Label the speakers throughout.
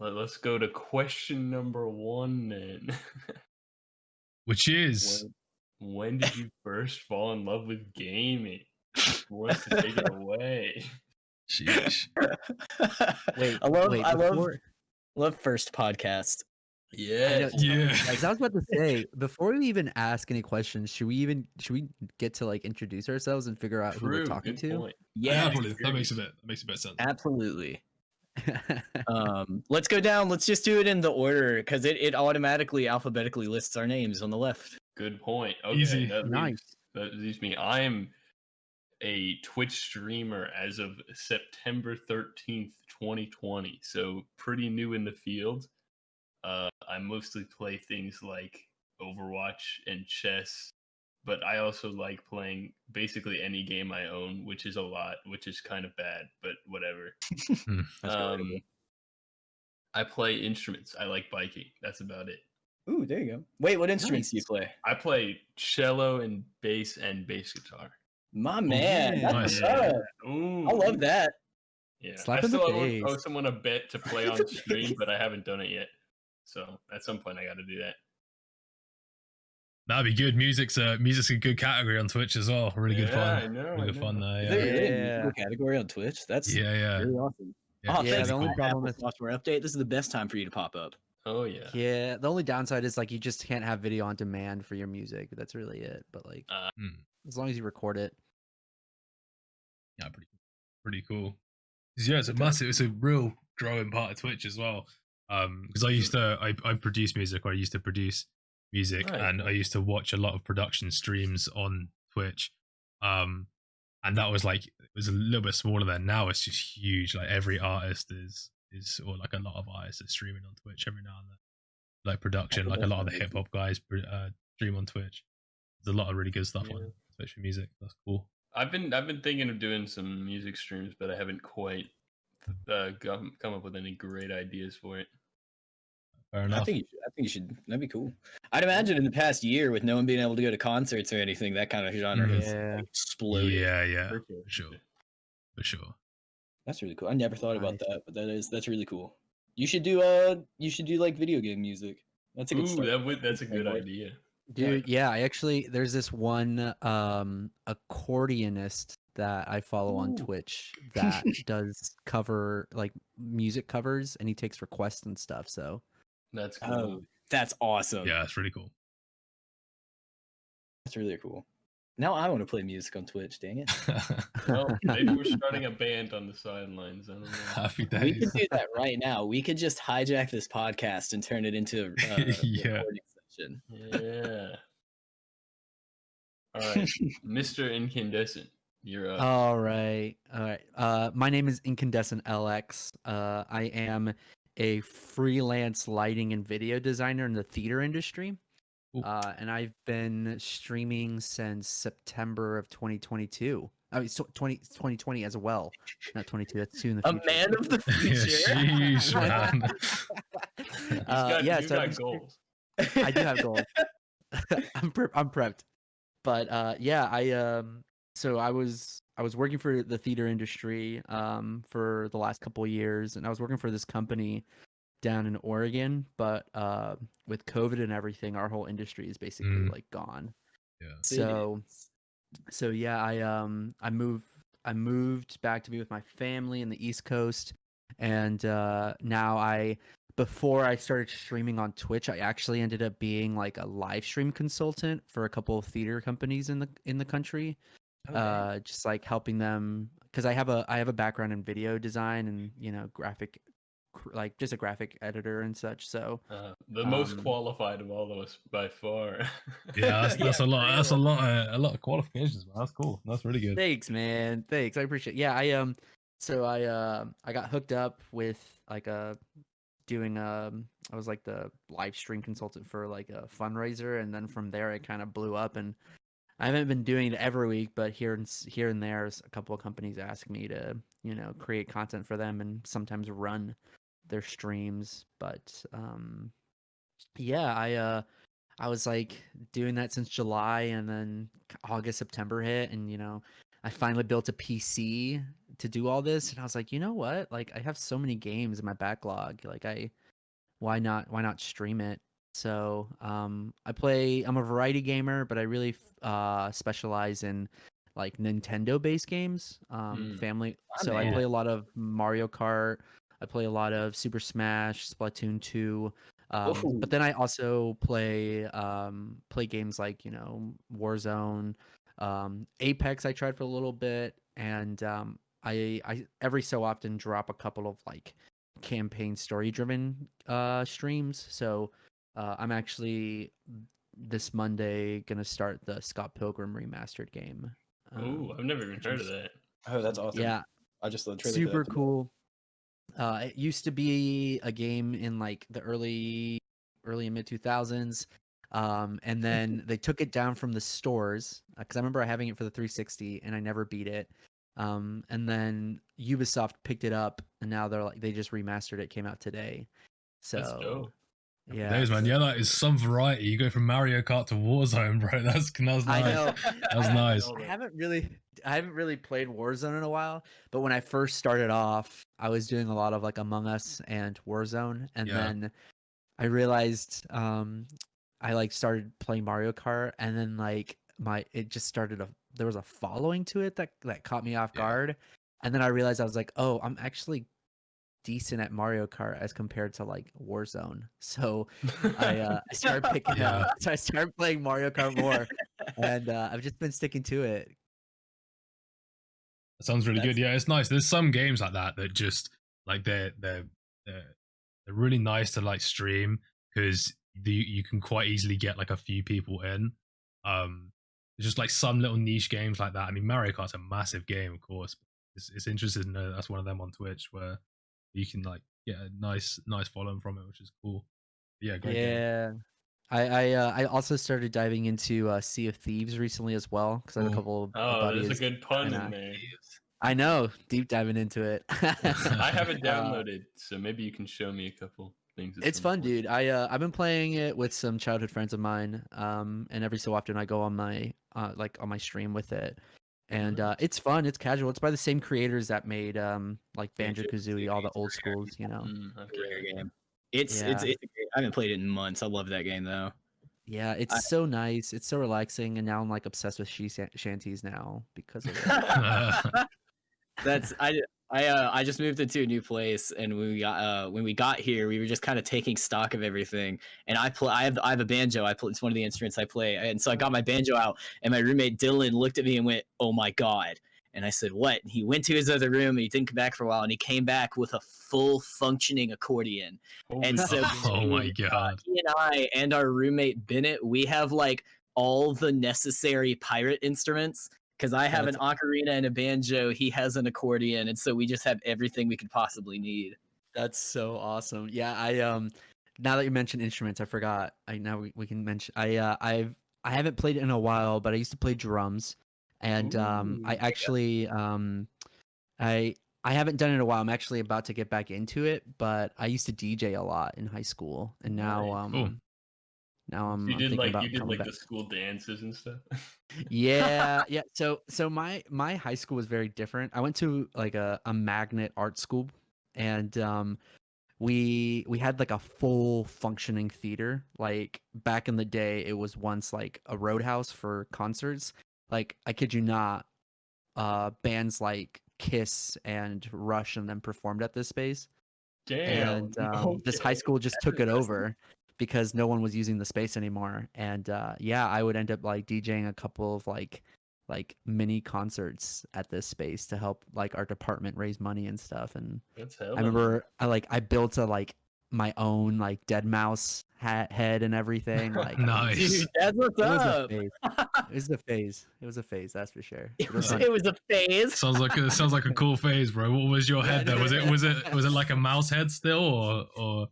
Speaker 1: Let's go to question number one then.
Speaker 2: Which is
Speaker 1: when did you first fall in love with gaming? Who wants to take it away?
Speaker 2: sheesh.
Speaker 3: Wait,
Speaker 4: I love
Speaker 3: wait,
Speaker 4: I love
Speaker 3: before
Speaker 4: love first podcast.
Speaker 3: I know,
Speaker 1: Yes.
Speaker 2: Yeah.
Speaker 3: like I was about to say, before we even ask any questions, should we get to like introduce ourselves and figure out who we're
Speaker 1: True.
Speaker 3: talking
Speaker 1: Good
Speaker 3: to?
Speaker 1: point.
Speaker 2: Yeah,
Speaker 4: Yeah,
Speaker 2: probably. That makes a bit sense.
Speaker 4: absolutely. Let's go down. Let's just do it in the order because it automatically alphabetically lists our names on the left.
Speaker 1: Good point. Okay,
Speaker 2: Easy.
Speaker 3: Nice.
Speaker 1: That leaves me. I am a Twitch streamer as of September 13th, 2020. So pretty new in the field. I mostly play things like Overwatch and chess, but I also like playing basically any game I own, which is a lot, which is kind of bad, but whatever.
Speaker 4: That's relatable.
Speaker 1: I play instruments. I like biking. That's about it.
Speaker 4: Ooh, there you go. Wait, what instruments do you play?
Speaker 1: I play cello and bass guitar.
Speaker 4: My man, that's
Speaker 2: nice.
Speaker 4: what's up.
Speaker 1: Ooh.
Speaker 4: I love that.
Speaker 1: Yeah,
Speaker 3: Slap
Speaker 1: I
Speaker 3: in the
Speaker 1: still
Speaker 3: face.
Speaker 1: owe someone a bet to play on stream, but I haven't done it yet. So at some point, I got to do that.
Speaker 2: That'd be good. Music's a good category on Twitch as well. Really good fun.
Speaker 1: I know.
Speaker 2: Really good fun there.
Speaker 4: Is there
Speaker 2: Yeah.
Speaker 4: really a
Speaker 3: Yeah.
Speaker 4: musical category on Twitch? That's
Speaker 2: Yeah.
Speaker 4: really awesome.
Speaker 2: Yeah,
Speaker 4: Oh,
Speaker 3: Yeah,
Speaker 4: thanks.
Speaker 3: the only
Speaker 4: Apple
Speaker 3: problem is-
Speaker 4: software update. This is the best time for you to pop up.
Speaker 1: Oh yeah.
Speaker 3: Yeah, the only downside is like you just can't have video on demand for your music. That's really it. But like, as long as you record it.
Speaker 2: Yeah, pretty cool. 'Cause, yeah, it's a real growing part of Twitch as well. Because I produce music, or I used to produce music,
Speaker 1: Right.
Speaker 2: and I used to watch a lot of production streams on Twitch. And that was like, it was a little bit smaller then. Now it's just huge. Like every artist is or like a lot of artists are streaming on Twitch every now and then. Like production, like a lot of the hip hop guys stream on Twitch. There's a lot of really good stuff on Twitch for music. That's cool.
Speaker 1: I've been thinking of doing some music streams, but I haven't quite come up with any great ideas for it.
Speaker 2: Fair enough.
Speaker 4: I think you should. That'd be cool. I'd imagine in the past year, with no one being able to go to concerts or anything, that kind of genre has
Speaker 3: Yeah.
Speaker 4: like, exploded.
Speaker 2: Yeah,
Speaker 1: For
Speaker 2: for sure.
Speaker 4: That's really cool. I never thought about
Speaker 3: Nice.
Speaker 4: that, but that's really cool. You should do like video game music. That's a good start.
Speaker 1: That's a good idea.
Speaker 3: Dude, yeah, I actually there's this one accordionist that I follow on
Speaker 4: Ooh.
Speaker 3: Twitch that does cover like music covers, and he takes requests and stuff. So
Speaker 1: That's cool.
Speaker 4: Oh, that's awesome.
Speaker 2: Yeah, it's really cool.
Speaker 4: That's really cool. Now I want to play music on Twitch. Dang it.
Speaker 1: Well, maybe we're starting a band on the sidelines. I don't know.
Speaker 2: Happy
Speaker 4: We
Speaker 2: days.
Speaker 4: could do that right now. We could just hijack this podcast and turn it into a
Speaker 2: Yeah.
Speaker 4: recording session.
Speaker 1: Yeah. All right, Mr. Incandescent, you're up.
Speaker 3: all right. My name is Incandescent LX. I am a freelance lighting and video designer in the theater industry.
Speaker 2: Ooh.
Speaker 3: And I've been streaming since September of 2022. I mean, 2020 as well. Not 22. That's soon in the
Speaker 4: A
Speaker 3: future.
Speaker 4: man of the future.
Speaker 2: Sheesh, man.
Speaker 1: You
Speaker 3: so
Speaker 1: got goals.
Speaker 3: I do have goals. I'm prepped. But so I was working for the theater industry for the last couple of years, and I was working for this company down in Oregon, but with COVID and everything, our whole industry is basically like gone.
Speaker 2: Yeah.
Speaker 3: So yeah, I moved back to be with my family in the East Coast, and now before I started streaming on Twitch, I actually ended up being like a live stream consultant for a couple of theater companies in the country.
Speaker 4: Okay.
Speaker 3: Just like helping them, because I have a background in video design and graphic, like just a graphic editor and such. So
Speaker 1: The most qualified of all of us by far.
Speaker 2: Yeah, that's a lot. That's a lot of qualifications, man. That's cool. That's really good.
Speaker 3: thanks, man. Thanks, I appreciate it. Yeah, I got hooked up with like I was like the live stream consultant for like a fundraiser, and then from there it kind of blew up, and I haven't been doing it every week, but here and there a couple of companies ask me to create content for them and sometimes run their streams. But yeah, I was like doing that since July, and then August, September hit, and I finally built a PC to do all this, and I was like, you know what? Like, I have so many games in my backlog. Like, why not stream it? So I'm a variety gamer, but I really specialize in like Nintendo based games. Family. So I play a lot of Mario Kart. I play a lot of Super Smash, Splatoon 2. But then I also play games like, you know, Warzone, Apex. I tried for a little bit, and I every so often drop a couple of like campaign story driven streams. So I'm actually this Monday gonna start the Scott Pilgrim remastered game.
Speaker 1: Oh, I've never even heard of that.
Speaker 4: Oh, that's awesome.
Speaker 3: Yeah,
Speaker 4: I just saw the trailer.
Speaker 3: super cool. It used to be a game in like the early and mid 2000s. And then they took it down from the stores because I remember having it for the 360 and I never beat it. And then Ubisoft picked it up and now they just remastered it. Came out today.
Speaker 1: That's
Speaker 3: So
Speaker 1: dope.
Speaker 3: yeah,
Speaker 2: Days, man. Yeah, that is some variety. You go from Mario Kart to Warzone, bro. That's nice.
Speaker 3: I know.
Speaker 2: That was nice.
Speaker 3: I haven't really played Warzone in a while, but when I first started off, I was doing a lot of like Among Us and Warzone, and then I realized I like started playing Mario Kart, and then like it just started there was a following to it that caught me off guard, and then I realized I was like, oh, I'm actually decent at Mario Kart as compared to like Warzone. So I started picking up. So I started playing Mario Kart more, and I've just been sticking to it.
Speaker 2: That sounds really good. Yeah, it's nice. There's some games like that just like they're really nice to like stream because you can quite easily get like a few people in. There's just like some little niche games like that. I mean, Mario Kart's a massive game, of course. It's interesting to know that's one of them on Twitch where you can like get a nice following from it, which is cool. Yeah, great game.
Speaker 3: I also started diving into Sea of Thieves recently as well because I have a couple of buddies.
Speaker 1: There's a good pun in there.
Speaker 3: I know, deep diving into it.
Speaker 1: I have it downloaded, so maybe you can show me a couple things.
Speaker 3: It's fun, dude. I've been playing it with some childhood friends of mine, and every so often I go on my on my stream with it, and it's fun. It's casual. It's by the same creators that made like Banjo-Kazooie, all the old schools, you know.
Speaker 4: Rare game. It's I haven't played it in months. I love that game though.
Speaker 3: Yeah, it's so nice. It's so relaxing, and now I'm like obsessed with shanties now because of it.
Speaker 4: That's I just moved into a new place, and when we got here, we were just kind of taking stock of everything. And I have a banjo. It's one of the instruments I play, and so I got my banjo out, and my roommate Dylan looked at me and went, "Oh my god!" And I said, "What?" And he went to his other room, and he didn't come back for a while, and he came back with a full functioning accordion. And so,
Speaker 2: oh my god,
Speaker 4: he and I and our roommate Bennett, we have like all the necessary pirate instruments. Because I have an ocarina and a banjo, he has an accordion, and so we just have everything we could possibly need.
Speaker 3: That's so awesome. Yeah, now that you mentioned instruments, I forgot. Now we can mention. I haven't played it in a while, but I used to play drums, and I actually I haven't done it in a while. I'm actually about to get back into it, but I used to DJ a lot in high school, and now now I'm thinking about
Speaker 1: you did like the school dances and stuff.
Speaker 3: Yeah. So my high school was very different. I went to like a magnet art school, and we had like a full functioning theater. Like back in the day, it was once like a roadhouse for concerts. Like I kid you not, bands like Kiss and Rush and them performed at this space.
Speaker 1: Damn.
Speaker 3: And this high school just took it over because no one was using the space anymore. And I would end up like DJing a couple of like mini concerts at this space to help like our department raise money and stuff. And I remember I built my own like dead mouse head and everything. Like
Speaker 2: nice.
Speaker 4: Dude, that's what's up.
Speaker 3: It was a phase. It was a phase, that's for sure.
Speaker 4: It was a phase.
Speaker 2: Sounds like a cool phase, bro. What was your head though? Was it like a mouse head still or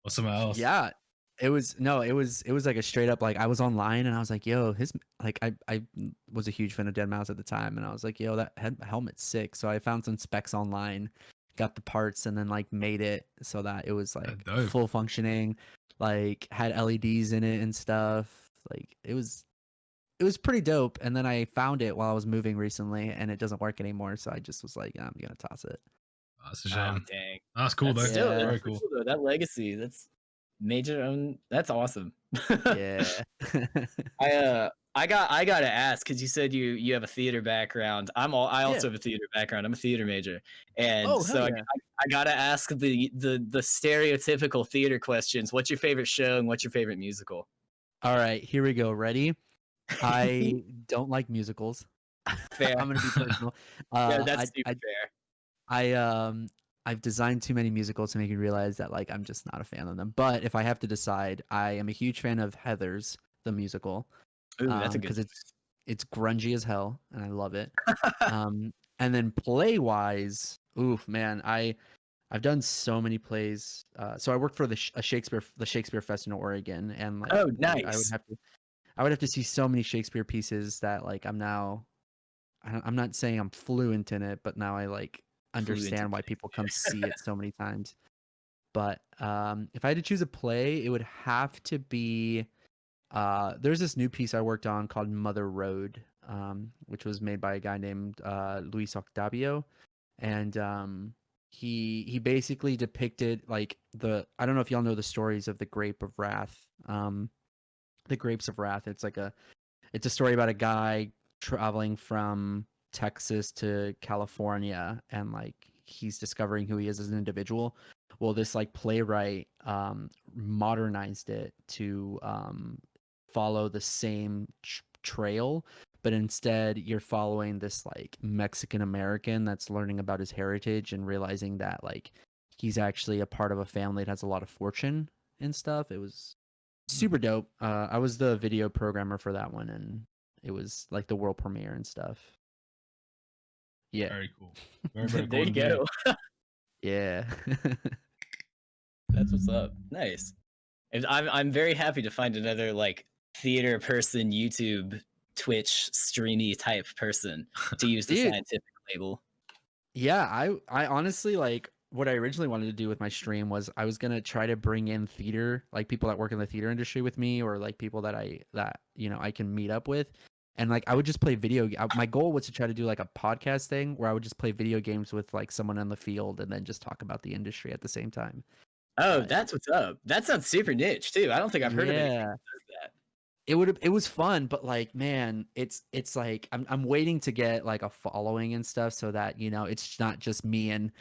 Speaker 2: something else?
Speaker 3: Yeah. It was like a straight up, like I was online and I was like, yo, I was a huge fan of Dead Mouse at the time, and I was like, yo, that helmet's sick. So I found some specs online, got the parts, and then like made it so that it was like full functioning, like had LEDs in it and stuff. Like it was it was pretty dope. And then I found it while I was moving recently, and it doesn't work anymore. So I just was like, I'm gonna toss it.
Speaker 2: That's a
Speaker 4: Oh,
Speaker 2: shame.
Speaker 4: dang.
Speaker 2: That's cool
Speaker 4: That's
Speaker 2: though.
Speaker 4: still
Speaker 3: Yeah.
Speaker 2: Very
Speaker 4: that's
Speaker 2: cool.
Speaker 4: though. That legacy, that's major. That's awesome.
Speaker 3: Yeah.
Speaker 4: I gotta ask, because you said you have a theater background. I also have a theater background. I'm a theater major, and
Speaker 3: Oh,
Speaker 4: so
Speaker 3: hell yeah.
Speaker 4: I gotta ask the stereotypical theater questions. What's your favorite show and what's your favorite musical?
Speaker 3: All right, here we go. Ready? I don't like musicals.
Speaker 4: Fair.
Speaker 3: I'm gonna be personal.
Speaker 4: Yeah, that's super
Speaker 3: I
Speaker 4: fair.
Speaker 3: I've designed too many musicals to make me realize that like I'm just not a fan of them. But if I have to decide, I am a huge fan of Heathers, the musical,
Speaker 4: Ooh, that's a good.
Speaker 3: because it's grungy as hell, and I love it. And then play wise, oof, man, I've done so many plays. So I worked for the Shakespeare Fest in Oregon, and like,
Speaker 4: Oh,
Speaker 3: dude,
Speaker 4: nice.
Speaker 3: I would have to see so many Shakespeare pieces that like I'm not saying I'm fluent in it, but now I like understand why people come see it so many times. But if I had to choose a play, it would have to be there's this new piece I worked on called Mother Road, which was made by a guy named Luis Octavio, and he basically depicted like I don't know if y'all know the stories of the Grape of Wrath. The Grapes of Wrath. It's a story about a guy traveling from Texas to California, and like he's discovering who he is as an individual. Well, this like playwright modernized it to follow the same trail, but instead you're following this like Mexican American that's learning about his heritage and realizing that like he's actually a part of a family that has a lot of fortune and stuff. It was super dope. I was the video programmer for that one, and it was like the world premiere and stuff. Yeah.
Speaker 2: Very cool. Very, very cool.
Speaker 4: There you
Speaker 2: indeed.
Speaker 4: go.
Speaker 3: Yeah.
Speaker 4: That's what's up. Nice. And I'm very happy to find another like theater person, YouTube, Twitch, streamy type person to use the
Speaker 3: Dude.
Speaker 4: scientific label.
Speaker 3: Yeah, I honestly like what I originally wanted to do with my stream was I was gonna try to bring in theater, like people that work in the theater industry with me, or like people that I can meet up with, and like I would just play my goal was to try to do like a podcast thing where I would just play video games with like someone in the field and then just talk about the industry at the same time.
Speaker 4: Oh, that's what's up. That sounds super niche too. I don't think I've heard of anything that does that.
Speaker 3: It was fun, but like, man, it's like I'm waiting to get like a following and stuff so that it's not just me and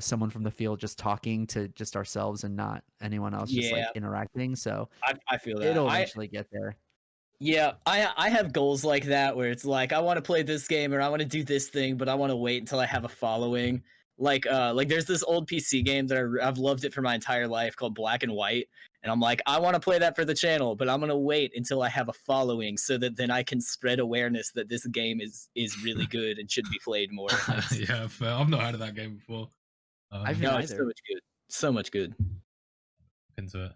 Speaker 3: someone from the field just talking to just ourselves and not anyone else just like interacting. So
Speaker 4: I feel that
Speaker 3: it'll eventually get there.
Speaker 4: Yeah, I have goals like that where it's like I want to play this game or I want to do this thing, but I want to wait until I have a following. Like there's this old PC game that I've loved it for my entire life called Black and White, and I'm like I want to play that for the channel, but I'm gonna wait until I have a following so that then I can spread awareness that this game is really good and should be played more.
Speaker 2: Yeah, fair. I've not heard of that game before.
Speaker 3: No,
Speaker 4: it's so much good, so much good.
Speaker 2: Into it.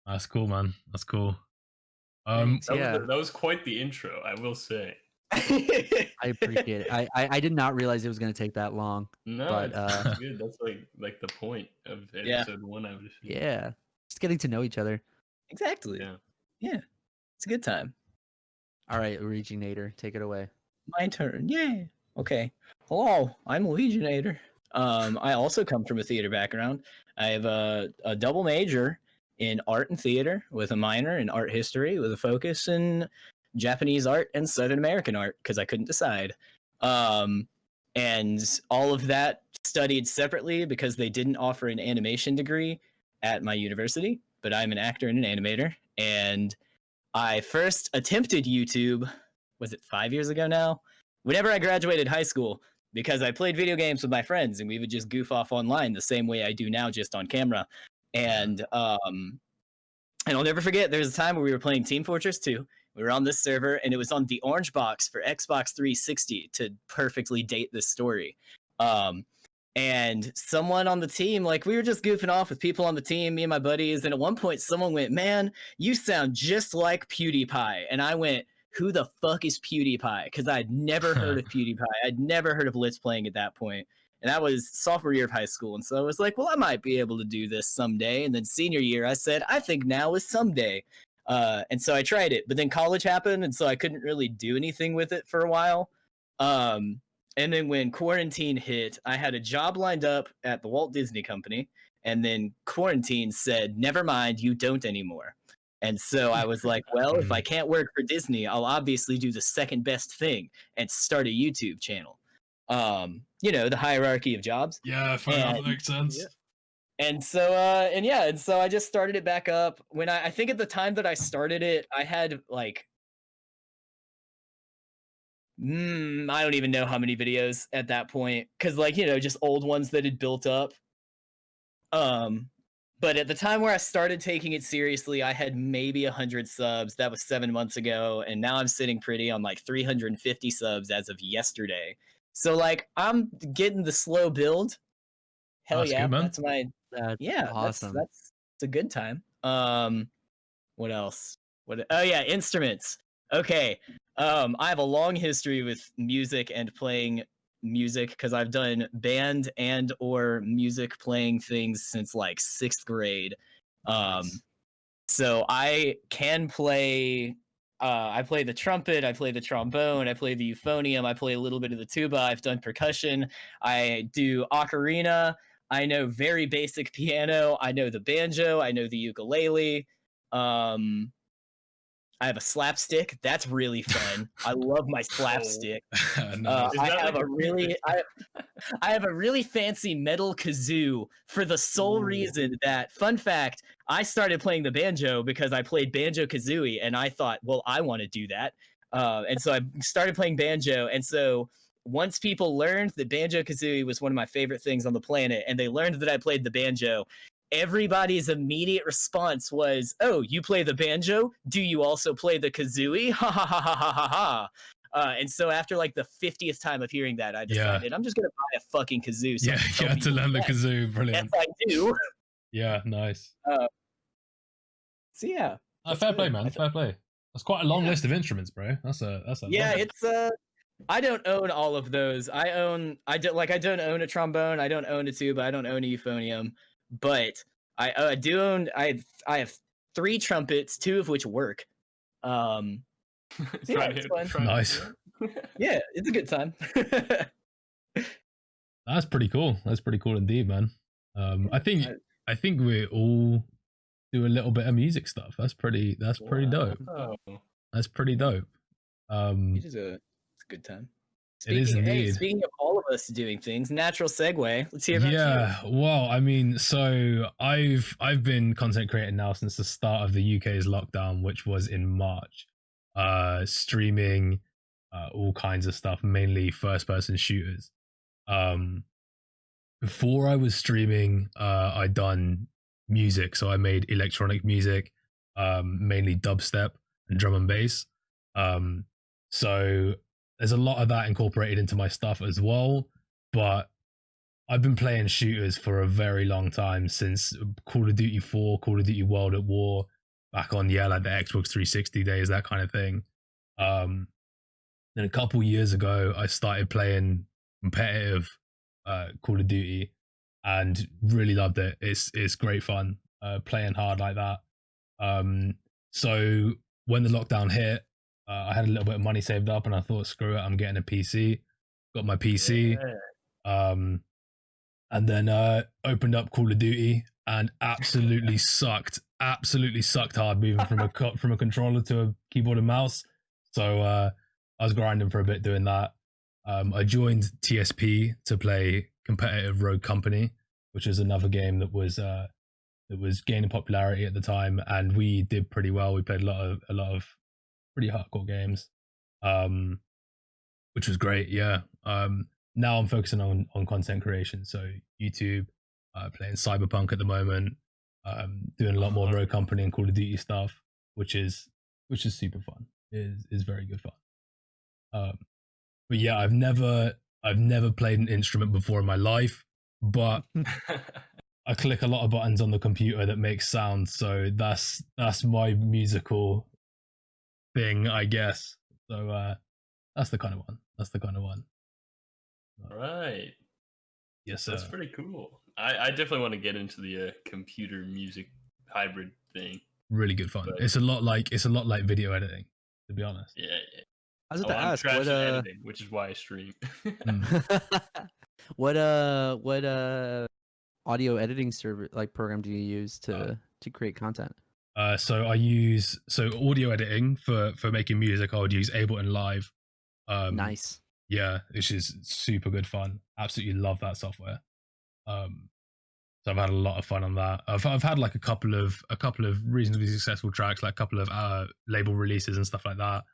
Speaker 2: That's cool, man. That's cool.
Speaker 1: That was quite the intro, I will say.
Speaker 3: I appreciate it. I did not realize it was going to take that long.
Speaker 1: No,
Speaker 3: but
Speaker 1: it's good. That's like the point of episode 1. I would assume.
Speaker 3: Yeah, just getting to know each other.
Speaker 4: Exactly. Yeah, it's a good time.
Speaker 3: All right, Originator, take it away.
Speaker 4: My turn. Yay. Okay. Hello, I'm Legionator. I also come from a theater background. I have a double major in art and theater with a minor in art history with a focus in Japanese art and Southern American art because I couldn't decide. And all of that studied separately because they didn't offer an animation degree at my university, but I'm an actor and an animator. And I first attempted YouTube, was it 5 years ago now? Whenever I graduated high school, because I played video games with my friends and we would just goof off online the same way I do now, just on camera. And I'll never forget, there was a time where we were playing Team Fortress 2. We were on this server, and it was on the orange box for Xbox 360 to perfectly date this story. And someone on the team, like, we were just goofing off with people on the team, me and my buddies, and at one point someone went, "Man, you sound just like PewDiePie." And I went, "Who the fuck is PewDiePie?" Because I'd never heard of PewDiePie. I'd never heard of Let's Playing at that point. And that was sophomore year of high school. And so I was like, well, I might be able to do this someday. And then senior year, I said, I think now is someday. And so I tried it, but then college happened, and so I couldn't really do anything with it for a while. And then when quarantine hit, I had a job lined up at the Walt Disney Company, and then quarantine said, "Never mind, you don't anymore." And so I was like, well, if I can't work for Disney, I'll obviously do the second best thing and start a YouTube channel. The hierarchy of jobs.
Speaker 2: Yeah, fair enough. That makes sense.
Speaker 4: Yeah. And so I just started it back up. When I think at the time that I started it, I had like I don't even know how many videos at that point, because just old ones that had built up. But at the time where I started taking it seriously, I had maybe 100 subs. That was 7 months ago, and now I'm sitting pretty on like 350 subs as of yesterday. So like I'm getting the slow build. Hell
Speaker 2: That's
Speaker 4: yeah,
Speaker 2: good, man.
Speaker 4: that's my
Speaker 3: Awesome.
Speaker 4: That's a good time. What else? Oh yeah, instruments. Okay. I have a long history with music and playing music because I've done band and or music playing things since like 6th grade.
Speaker 1: Nice.
Speaker 4: So I can play. I play the trumpet, I play the trombone, I play the euphonium, I play a little bit of the tuba. I've done percussion. I do ocarina. I know very basic piano. I know the banjo. I know the ukulele. I have a slapstick. That's really fun. I love my slapstick.
Speaker 2: Nice.
Speaker 4: I have a really fancy metal kazoo for the sole reason that, fun fact, I started playing the banjo because I played Banjo Kazooie, and I thought, well, I want to do that. And so I started playing banjo. And so once people learned that Banjo Kazooie was one of my favorite things on the planet, and they learned that I played the banjo, everybody's immediate response was, "Oh, you play the banjo? Do you also play the kazooie? Ha ha ha ha ha ha ha!" And so after like the 50th time of hearing that, I decided I'm just gonna buy a fucking kazoo. So
Speaker 2: Yeah, you had to learn the kazoo. Brilliant.
Speaker 4: Yes, I do.
Speaker 2: Yeah, nice.
Speaker 4: So yeah,
Speaker 2: fair play, man. Fair play. That's quite a long list of instruments, bro. That's a
Speaker 4: yeah.
Speaker 2: long
Speaker 4: It's I don't own all of those. I don't own a trombone. I don't own a tuba. I don't own a euphonium. But I do own. I have 3 trumpets, 2 of which work. So yeah, it's fun.
Speaker 2: Nice.
Speaker 4: Yeah, it's a good time.
Speaker 2: That's pretty cool. That's pretty cool indeed, man. I think we all do a little bit of music stuff. That's pretty dope. That's pretty dope.
Speaker 4: It's a good time.
Speaker 2: It is indeed.
Speaker 4: Speaking of all of us doing things, natural segue. Let's hear about you.
Speaker 2: Well, I mean, so I've been content creating now since the start of the UK's lockdown, which was in March. Streaming, all kinds of stuff, mainly first-person shooters. Before I was streaming, I'd done music, so I made electronic music, mainly dubstep and drum and bass. So there's a lot of that incorporated into my stuff as well, but I've been playing shooters for a very long time, since Call of Duty 4, Call of Duty World at War, back on, like the Xbox 360 days, that kind of thing. Then a couple years ago, I started playing competitive Call of Duty and really loved it. It's great fun playing hard like that. So when the lockdown hit, I had a little bit of money saved up, and I thought, screw it, I'm getting a PC. Got my PC, and then opened up Call of Duty and absolutely sucked hard moving from a controller to a keyboard and mouse. So I was grinding for a bit doing that. I joined TSP to play competitive Rogue Company, which is another game that was gaining popularity at the time, and we did pretty well. We played a lot of pretty hardcore games, which was great. Yeah. Now I'm focusing on content creation, so YouTube, playing Cyberpunk at the moment, doing a lot more Rogue Company and Call of Duty stuff, which is super fun. Is very good fun. But yeah, I've never played an instrument before in my life, but I click a lot of buttons on the computer that make sound, so that's my musical thing, I guess. So that's the kind of one.
Speaker 1: All right.
Speaker 2: Yes, sir.
Speaker 1: That's pretty cool. I definitely want to get into the computer music hybrid thing.
Speaker 2: Really good fun.
Speaker 1: But-
Speaker 2: It's a lot like video editing, to be honest.
Speaker 1: Yeah.
Speaker 3: I was
Speaker 1: Oh,
Speaker 3: about to
Speaker 1: I'm
Speaker 3: ask,
Speaker 1: trash
Speaker 3: what
Speaker 1: at editing, which is why I stream.
Speaker 3: what audio editing service like program do you use to create content?
Speaker 2: So I use audio editing for making music. I would use Ableton Live.
Speaker 3: Nice.
Speaker 2: Yeah, which is super good fun. Absolutely love that software. So I've had a lot of fun on that. I've had like a couple of reasonably successful tracks, like a couple of label releases and stuff like that.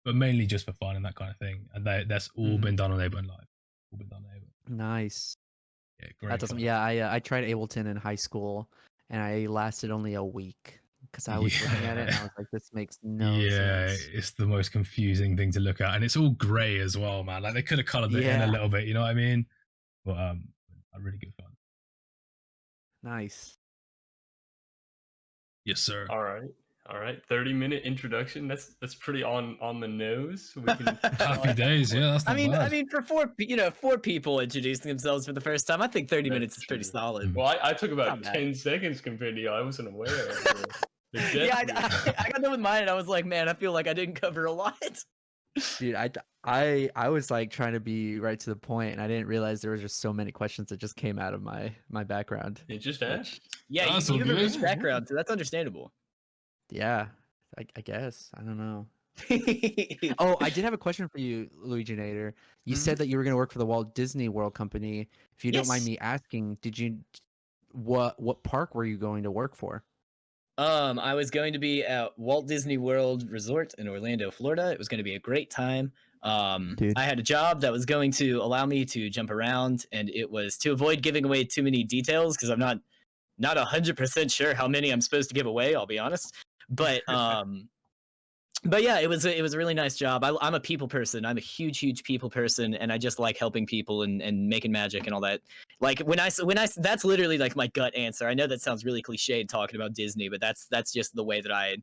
Speaker 2: But mainly just for fun and that kind of thing. And that's all been done on Ableton Live. All been done on Ableton.
Speaker 3: Nice.
Speaker 2: Yeah, great.
Speaker 3: That doesn't.
Speaker 2: fun.
Speaker 3: Yeah, I tried Ableton in high school, and I lasted only a week because I was looking at it and I was like, "This makes no sense."
Speaker 2: It's the most confusing thing to look at, and it's all grey as well, man. Like they could have colored it in a little bit, you know what I mean? But really good fun.
Speaker 3: Nice.
Speaker 2: Yes, sir.
Speaker 1: All right. 30-minute introduction. That's pretty on the nose. We can
Speaker 2: Happy days. Yeah, that's not
Speaker 4: I
Speaker 2: bad.
Speaker 4: mean, for four people introducing themselves for the first time, I think 30
Speaker 1: That's
Speaker 4: minutes is pretty
Speaker 1: true.
Speaker 4: solid.
Speaker 1: Well, I took about
Speaker 3: Not bad.
Speaker 1: 10 seconds compared to you. I wasn't aware of the
Speaker 4: Yeah,
Speaker 1: depth.
Speaker 4: I got done with mine, and I was like, man, I feel like I didn't cover a lot.
Speaker 3: Dude, I was like trying to be right to the point, and I didn't realize there was just so many questions that just came out of my background.
Speaker 1: It just asked.
Speaker 4: Yeah,
Speaker 2: That's
Speaker 4: you
Speaker 2: all
Speaker 4: have a rich
Speaker 2: good.
Speaker 4: background, so that's understandable.
Speaker 3: Yeah, I guess. I don't know. Oh, I did have a question for you, Luigi Nader. You said that you were going to work for the Walt Disney World Company. If you don't mind
Speaker 4: Yes.
Speaker 3: me asking, what park were you going to work for?
Speaker 4: I was going to be at Walt Disney World Resort in Orlando, Florida. It was going to be a great time.
Speaker 3: Dude.
Speaker 4: I had a job that was going to allow me to jump around, and it was to avoid giving away too many details because I'm not 100% sure how many I'm supposed to give away. I'll be honest, but yeah, it was a really nice job. I'm a people person. I'm a huge people person, and I just like helping people and making magic and all that. Like when I that's literally like my gut answer. I know that sounds really cliched talking about Disney, but that's just the way that I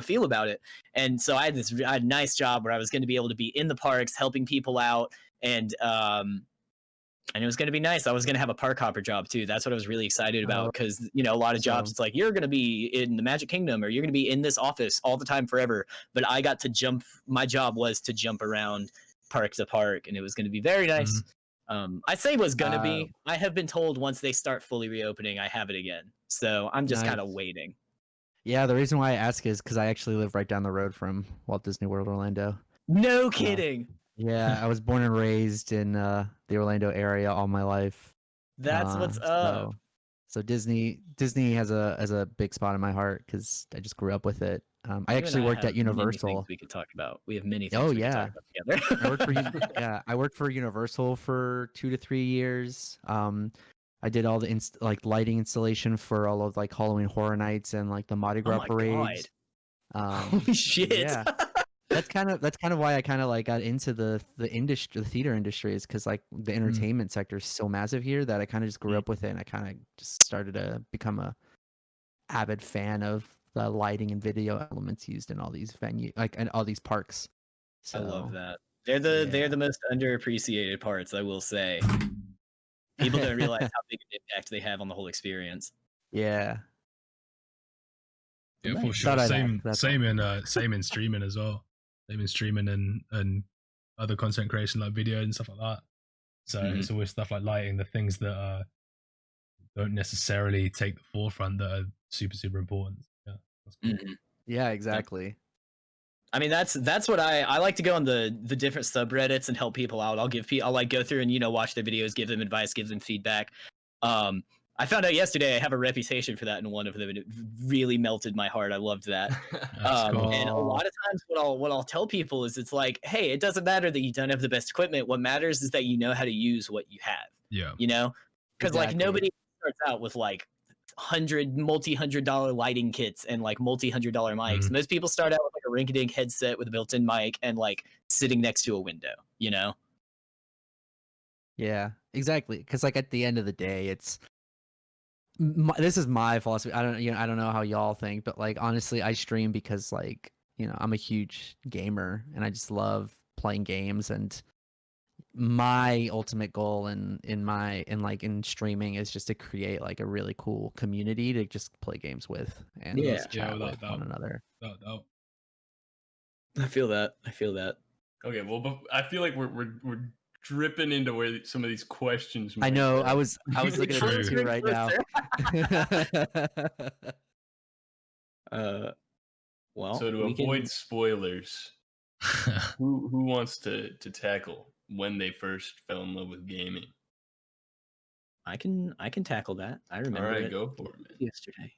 Speaker 4: feel about it. And so I had a nice job where I was going to be able to be in the parks helping people out, and it was going to be nice. I was going to have a park hopper job too. That's what I was really excited about because, a lot of jobs, it's like, you're going to be in the Magic Kingdom or you're going to be in this office all the time forever. But I got to jump. My job was to jump around park to park, and it was going to be very nice. I say was going to be. I have been told once they start fully reopening, I have it again. So I'm just kind of waiting.
Speaker 3: Yeah, the reason why I ask is because I actually live right down the road from Walt Disney World Orlando.
Speaker 4: No kidding.
Speaker 3: Yeah, I was born and raised in the Orlando area all my life.
Speaker 4: That's what's up.
Speaker 3: So Disney has a big spot in my heart because I just grew up with it. I actually worked at Universal.
Speaker 4: We could talk about. We have many things.
Speaker 3: Oh
Speaker 4: we
Speaker 3: yeah,
Speaker 4: could talk about together.
Speaker 3: I worked for Universal for 2 to 3 years. I did all the lighting installation for all of like Halloween Horror Nights and like the Mardi Gras parades.
Speaker 4: Holy shit!
Speaker 3: Yeah. That's kind of why I kind of like got into the industry, the theater industry, is because like the entertainment sector is so massive here that I kind of just grew up with it, and I kind of just started to become a avid fan of the lighting and video elements used in all these venues, like and all these parks. So,
Speaker 4: I love that. They're the most underappreciated parts, I will say. People don't realize how big an impact they have on the whole experience.
Speaker 3: Yeah.
Speaker 2: Yeah, for sure. Same in streaming as well. Same in streaming and other content creation like video and stuff like that. So it's always stuff like lighting, the things that don't necessarily take the forefront that are super important. Yeah, that's cool.
Speaker 3: Yeah, exactly.
Speaker 4: I mean, that's what I like to go on the different subreddits and help people out. I'll like go through and watch their videos, give them advice, give them feedback. I found out yesterday I have a reputation for that in one of them, and it really melted my heart. I loved that.
Speaker 2: Cool.
Speaker 4: And a lot of times what I'll tell people is it's like, hey, it doesn't matter that you don't have the best equipment. What matters is that you know how to use what you have.
Speaker 2: Yeah.
Speaker 4: Because like nobody starts out with like multi-$100 lighting kits and like multi-$100 mics. Most people start out with like a rinky-dink headset with a built-in mic and like sitting next to a window,
Speaker 3: Yeah, exactly. Because like at the end of the day, this is my philosophy. I don't know how y'all think, but like honestly, I stream because like I'm a huge gamer and I just love playing games, and my ultimate goal in streaming is just to create like a really cool community to just play games with and just chat with one another.
Speaker 4: I feel that.
Speaker 1: Okay, well, but I feel like we're dripping into where some of these questions.
Speaker 3: I know.
Speaker 1: go.
Speaker 3: I was looking at it too right now.
Speaker 4: Well,
Speaker 1: so to avoid spoilers, who wants to tackle when they first fell in love with gaming?
Speaker 4: I can tackle that. I remember.
Speaker 1: All right,
Speaker 4: it
Speaker 1: go for it, man.
Speaker 4: Yesterday.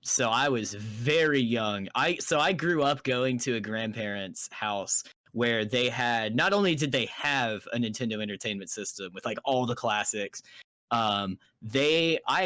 Speaker 4: So I was very young. I grew up going to a grandparent's house where they had, not only did they have a Nintendo Entertainment System with like all the classics, I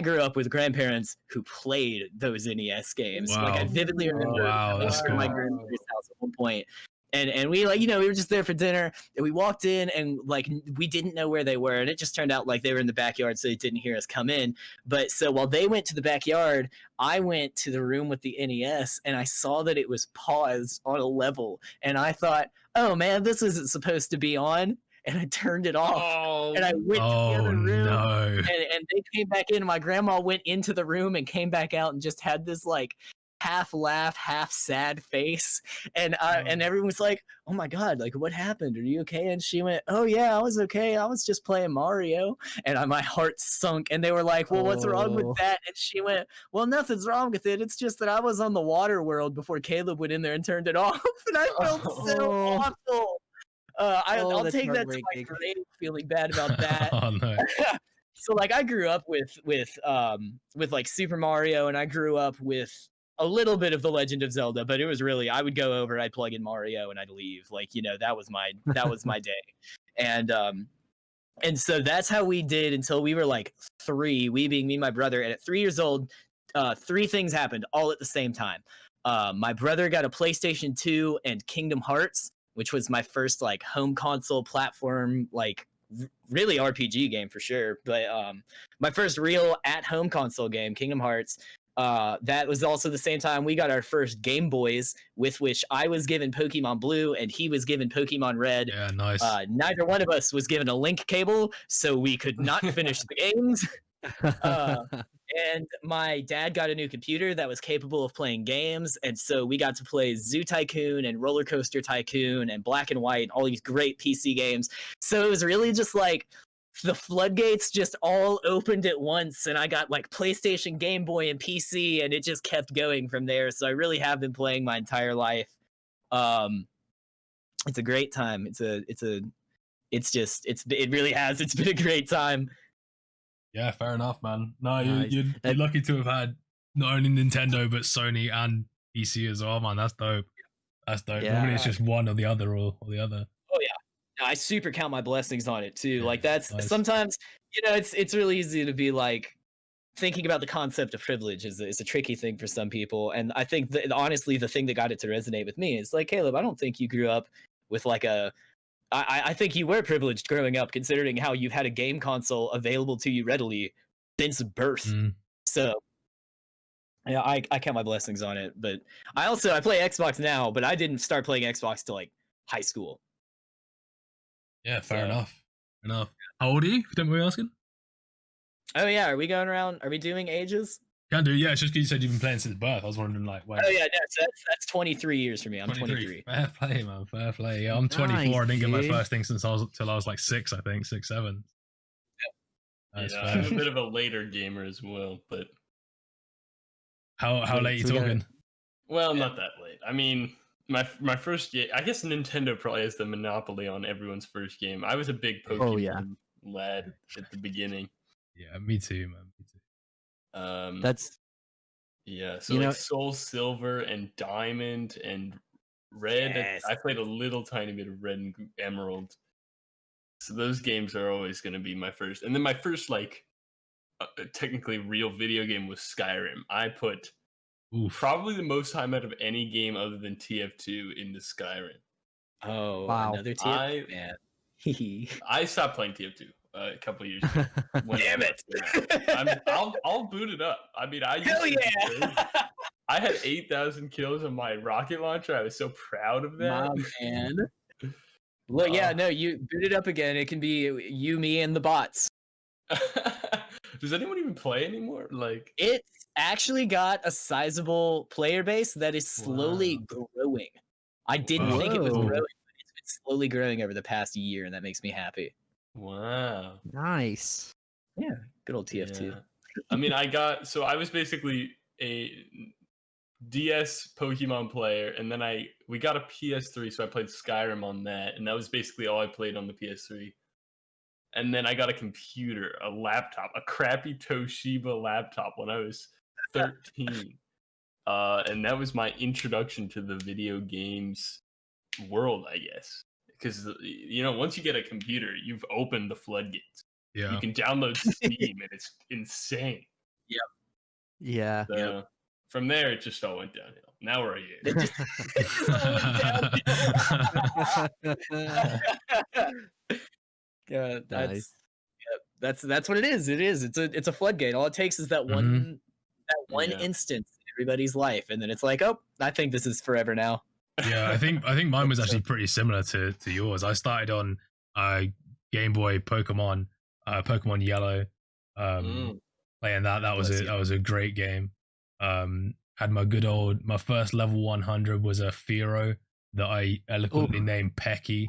Speaker 4: grew up with grandparents who played those NES games.
Speaker 2: Wow.
Speaker 4: Like I vividly remember
Speaker 2: that's
Speaker 4: going to my
Speaker 2: cool.
Speaker 4: grandmother's house at one point. And we we were just there for dinner and we walked in and like we didn't know where they were, and it just turned out like they were in the backyard, so they didn't hear us come in. But so while they went to the backyard, I went to the room with the NES and I saw that it was paused on a level, and I thought, oh man, this isn't supposed to be on. And I turned it off, and I went to the other room, and they came back in. And my grandma went into the room and came back out and just had this like half laugh, half sad face, and everyone was like, "Oh my god, like what happened? Are you okay?" And she went, "Oh yeah, I was okay. I was just playing Mario." And my heart sunk, and they were like, "Well, what's wrong with that?" And she went, "Well, nothing's wrong with it. It's just that I was on the water world before Caleb went in there and turned it off, and I felt so awful." I'll take that to my grave, feeling bad about that.
Speaker 2: Oh no.
Speaker 4: So like I grew up with like Super Mario, and I grew up with a little bit of The Legend of Zelda, but it was really, I would go over, I'd plug in Mario, and I'd leave. Like, that was my day. And so that's how we did until we were like 3, we being me and my brother. And at 3 years old, 3 things happened all at the same time. My brother got a PlayStation 2 and Kingdom Hearts, which was my first like home console platform, like really RPG game for sure. But my first real at-home console game, Kingdom Hearts. That was also the same time we got our first Game Boys, with which I was given Pokemon Blue and he was given Pokemon Red.
Speaker 2: Yeah, nice.
Speaker 4: Neither one of us was given a link cable, so we could not finish the games. And my dad got a new computer that was capable of playing games, and so we got to play Zoo Tycoon and Roller Coaster Tycoon and Black and White, all these great PC games. So it was really just like the floodgates just all opened at once, and I got like PlayStation, Game Boy, and PC, and it just kept going from there. So I really have been playing my entire life. It's a great time. It's been a great time.
Speaker 2: Yeah, fair enough, man. No, you're lucky to have had not only Nintendo but Sony and PC as well, man. That's dope. Yeah. Normally it's just one or the other or the other.
Speaker 4: Oh yeah, I super count my blessings on it too. Like that's nice. Sometimes it's really easy to be like thinking about the concept of privilege is a tricky thing for some people, and I think that honestly the thing that got it to resonate with me is like, Caleb, I don't think you grew up with like I think you were privileged growing up, considering how you've had a game console available to you readily since birth. So, yeah, I count my blessings on it. But I play Xbox now, but I didn't start playing Xbox till like high school.
Speaker 2: Yeah, fair enough. How old are you, if you don't mind me asking?
Speaker 4: Oh yeah, are we going around? Are we doing ages?
Speaker 2: Can do, yeah. It's just because you said you've been playing since birth. I was wondering, like, when.
Speaker 4: Oh yeah, no, so that's 23 years for me. I'm 23.
Speaker 2: Fair play, man. Fair play. Yeah, I'm 24. I didn't get my first thing till I was like 6, I think, 6, 7.
Speaker 1: Yeah, I'm a bit of a later gamer as well, but
Speaker 2: how late are you talking?
Speaker 1: Well, not that late. I mean, my first game. I guess Nintendo probably has the monopoly on everyone's first game. I was a big Pokemon lad at the beginning.
Speaker 2: Yeah, me too, man. Me too.
Speaker 1: So like Soul Silver and Diamond and Red. Yes. I played a little tiny bit of Red and Emerald. So those games are always going to be my first. And then my first like technically real video game was Skyrim. I put probably the most time out of any game other than TF2 into Skyrim.
Speaker 4: Oh, wow. Another TF2 man.
Speaker 1: I stopped playing TF2 a couple years ago.
Speaker 4: Damn it!
Speaker 1: I'll boot it up. I mean, I had 8,000 kills on my rocket launcher. I was so proud of that.
Speaker 4: Man. Look, yeah, no, you boot it up again. It can be you, me, and the bots.
Speaker 1: Does anyone even play anymore? Like,
Speaker 4: It's actually got a sizable player base that is slowly growing. I didn't think it was
Speaker 3: Whoa.
Speaker 4: growing, but it's been slowly growing over the past year, and that makes me happy.
Speaker 1: wow.
Speaker 3: Nice.
Speaker 4: Yeah, good old TF2.
Speaker 1: Yeah. I mean, I was basically a DS Pokemon player, and then we got a PS3, so I played Skyrim on that, and that was basically all I played on the PS3. And then I got a computer, a laptop, a crappy Toshiba laptop when I was 13. And that was my introduction to the video games world, I guess. Because, once you get a computer, you've opened the floodgates.
Speaker 2: Yeah.
Speaker 1: You can download Steam, and it's insane.
Speaker 3: Yeah.
Speaker 1: So from there, it just all went downhill. Now we're here.
Speaker 4: It just yeah,
Speaker 3: Nice.
Speaker 4: that's what it is. It's a floodgate. All it takes is that one
Speaker 1: Yeah.
Speaker 4: instance in everybody's life, and then it's like, oh, I think this is forever now.
Speaker 2: Yeah, I think mine was actually pretty similar to yours. I started on Game Boy Pokemon Yellow, playing that. That was
Speaker 4: Bless
Speaker 2: that was a great game. Had my first level 100 was a Fearow that I eloquently named Pecky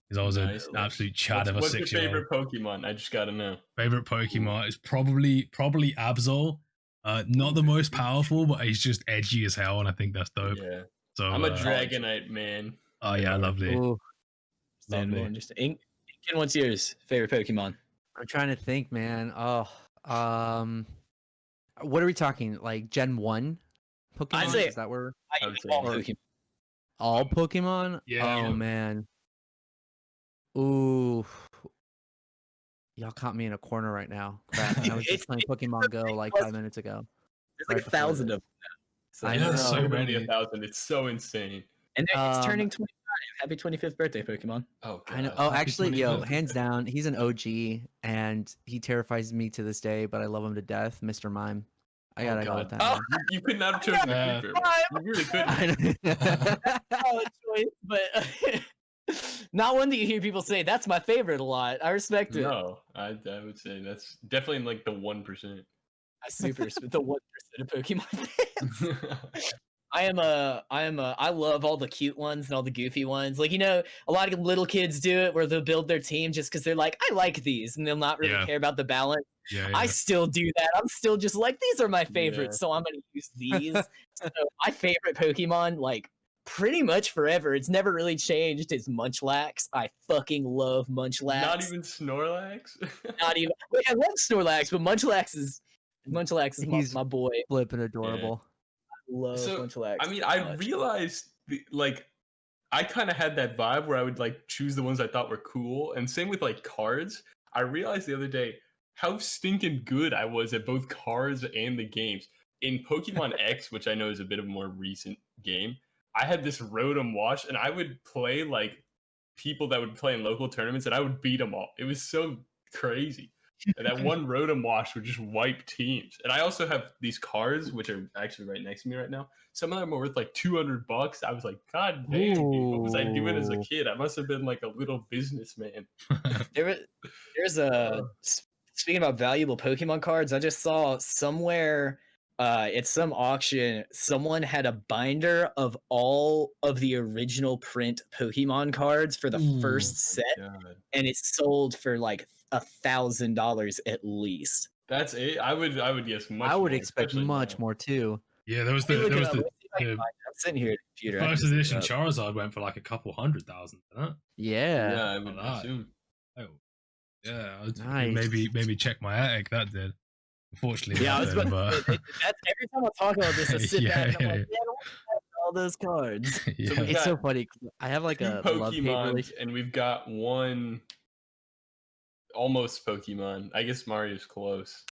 Speaker 2: because I was
Speaker 1: Nice.
Speaker 2: an absolute chad of a
Speaker 1: What's your
Speaker 2: 6-year-old.
Speaker 1: favorite Pokemon? I just gotta know.
Speaker 2: Favorite Pokemon is probably Absol. Not the most powerful, but he's just edgy as hell, and I think that's dope.
Speaker 1: Yeah.
Speaker 2: So
Speaker 1: I'm a Dragonite man.
Speaker 2: Oh yeah, lovely.
Speaker 3: Ooh,
Speaker 4: Understandable. Inken, what's yours? Favorite Pokemon?
Speaker 3: I'm trying to think, man. Oh, what are we talking? Like Gen 1 Pokemon?
Speaker 4: I'd say-
Speaker 3: Is that where
Speaker 1: I would say
Speaker 4: all
Speaker 1: or-
Speaker 4: Pokemon.
Speaker 3: all Pokemon?
Speaker 2: Yeah.
Speaker 3: Oh man. Ooh. Y'all caught me in a corner right now. Crap. I was just playing Pokemon Go like 5 minutes ago.
Speaker 4: There's like
Speaker 3: Right
Speaker 4: 1,000
Speaker 3: before
Speaker 4: of them now. So,
Speaker 3: I
Speaker 2: Yeah,
Speaker 3: know.
Speaker 2: so
Speaker 1: so many
Speaker 2: many.
Speaker 1: 1,000. It's so insane.
Speaker 4: and it's
Speaker 3: Um,
Speaker 4: turning 25. Happy 25th birthday, Pokemon.
Speaker 1: Oh,
Speaker 3: I know.
Speaker 1: God.
Speaker 3: Oh,
Speaker 2: Happy
Speaker 3: actually, yo,
Speaker 2: 25th.
Speaker 3: hands down, he's an OG, and he terrifies me to this day. But I love him to death, Mr. Mime. I gotta go with
Speaker 1: God.
Speaker 3: that.
Speaker 1: You could not have chosen
Speaker 2: Yeah.
Speaker 1: a creeper. You really couldn't.
Speaker 3: man.
Speaker 4: Solid choice, but not one that you hear people say. That's my favorite a lot. I respect it.
Speaker 1: No, I would say that's definitely in like the 1%.
Speaker 4: I super respect the 1% of Pokemon fans. I love all the cute ones and all the goofy ones. Like, a lot of little kids do it where they'll build their team just because they're like, I like these, and they'll not really
Speaker 2: Yeah.
Speaker 4: care about the balance.
Speaker 2: Yeah,
Speaker 4: I still do that. I'm still just like, these are my favorites,
Speaker 1: Yeah.
Speaker 4: so I'm gonna use these. So my favorite Pokemon, like pretty much forever, it's never really changed, is Munchlax. I fucking love Munchlax.
Speaker 1: Not even Snorlax.
Speaker 4: Not even. Wait, I love Snorlax, but Munchlax is
Speaker 3: He's-
Speaker 4: my boy.
Speaker 3: Flipping adorable.
Speaker 4: Love
Speaker 1: So,
Speaker 4: Munchlax.
Speaker 1: I mean, I
Speaker 4: much.
Speaker 1: realized like I kind of had that vibe where I would like choose the ones I thought were cool, and same with like cards. I realized the other day how stinking good I was at both cards and the games. In Pokemon X, which I know is a bit of a more recent game, I had this Rotom Wash, and I would play like people that would play in local tournaments, and I would beat them all. It was so crazy. And that one Rotom Wash would just wipe teams. And I also have these cards, which are actually right next to me right now. Some of them are worth like $200. I was like, God damn, dude, what was I doing as a
Speaker 3: Ooh.
Speaker 1: kid? I must have been like a little businessman.
Speaker 4: There's a speaking about valuable Pokemon cards, I just saw somewhere at some auction someone had a binder of all of the original print Pokemon cards for the first set,
Speaker 1: God.
Speaker 4: and it sold for like $1,000 at least.
Speaker 1: That's it. I would guess much.
Speaker 3: I would
Speaker 1: more,
Speaker 3: expect
Speaker 1: especially
Speaker 3: much
Speaker 1: now.
Speaker 3: more too.
Speaker 2: Yeah, there was
Speaker 4: Let
Speaker 2: the
Speaker 4: me look
Speaker 2: there
Speaker 4: it
Speaker 2: was
Speaker 4: up.
Speaker 2: the,
Speaker 4: Let's see if I can
Speaker 2: the
Speaker 4: find it. I'm sitting here at the computer. I can
Speaker 2: first
Speaker 4: just look
Speaker 2: edition
Speaker 4: it up.
Speaker 2: Charizard went for like a couple 100,000. Huh?
Speaker 3: Yeah.
Speaker 1: Yeah, I would
Speaker 2: Alright.
Speaker 1: assume.
Speaker 2: Oh, yeah.
Speaker 3: Nice.
Speaker 2: Maybe check my attic. That did. Unfortunately,
Speaker 4: Yeah, I
Speaker 2: not
Speaker 4: was
Speaker 2: then,
Speaker 4: about to
Speaker 2: but
Speaker 4: say, that's every time I talk about this, I sit
Speaker 2: Yeah,
Speaker 4: back and I'm
Speaker 2: yeah,
Speaker 4: like, yeah, I don't want all those cards.
Speaker 2: yeah.
Speaker 1: we
Speaker 3: It's so
Speaker 1: got
Speaker 3: funny. 'Cause I have like
Speaker 1: Two
Speaker 3: a love-hate
Speaker 1: Pokemon,
Speaker 3: relationship.
Speaker 1: and we've got one almost Pokemon. I guess Mario's close.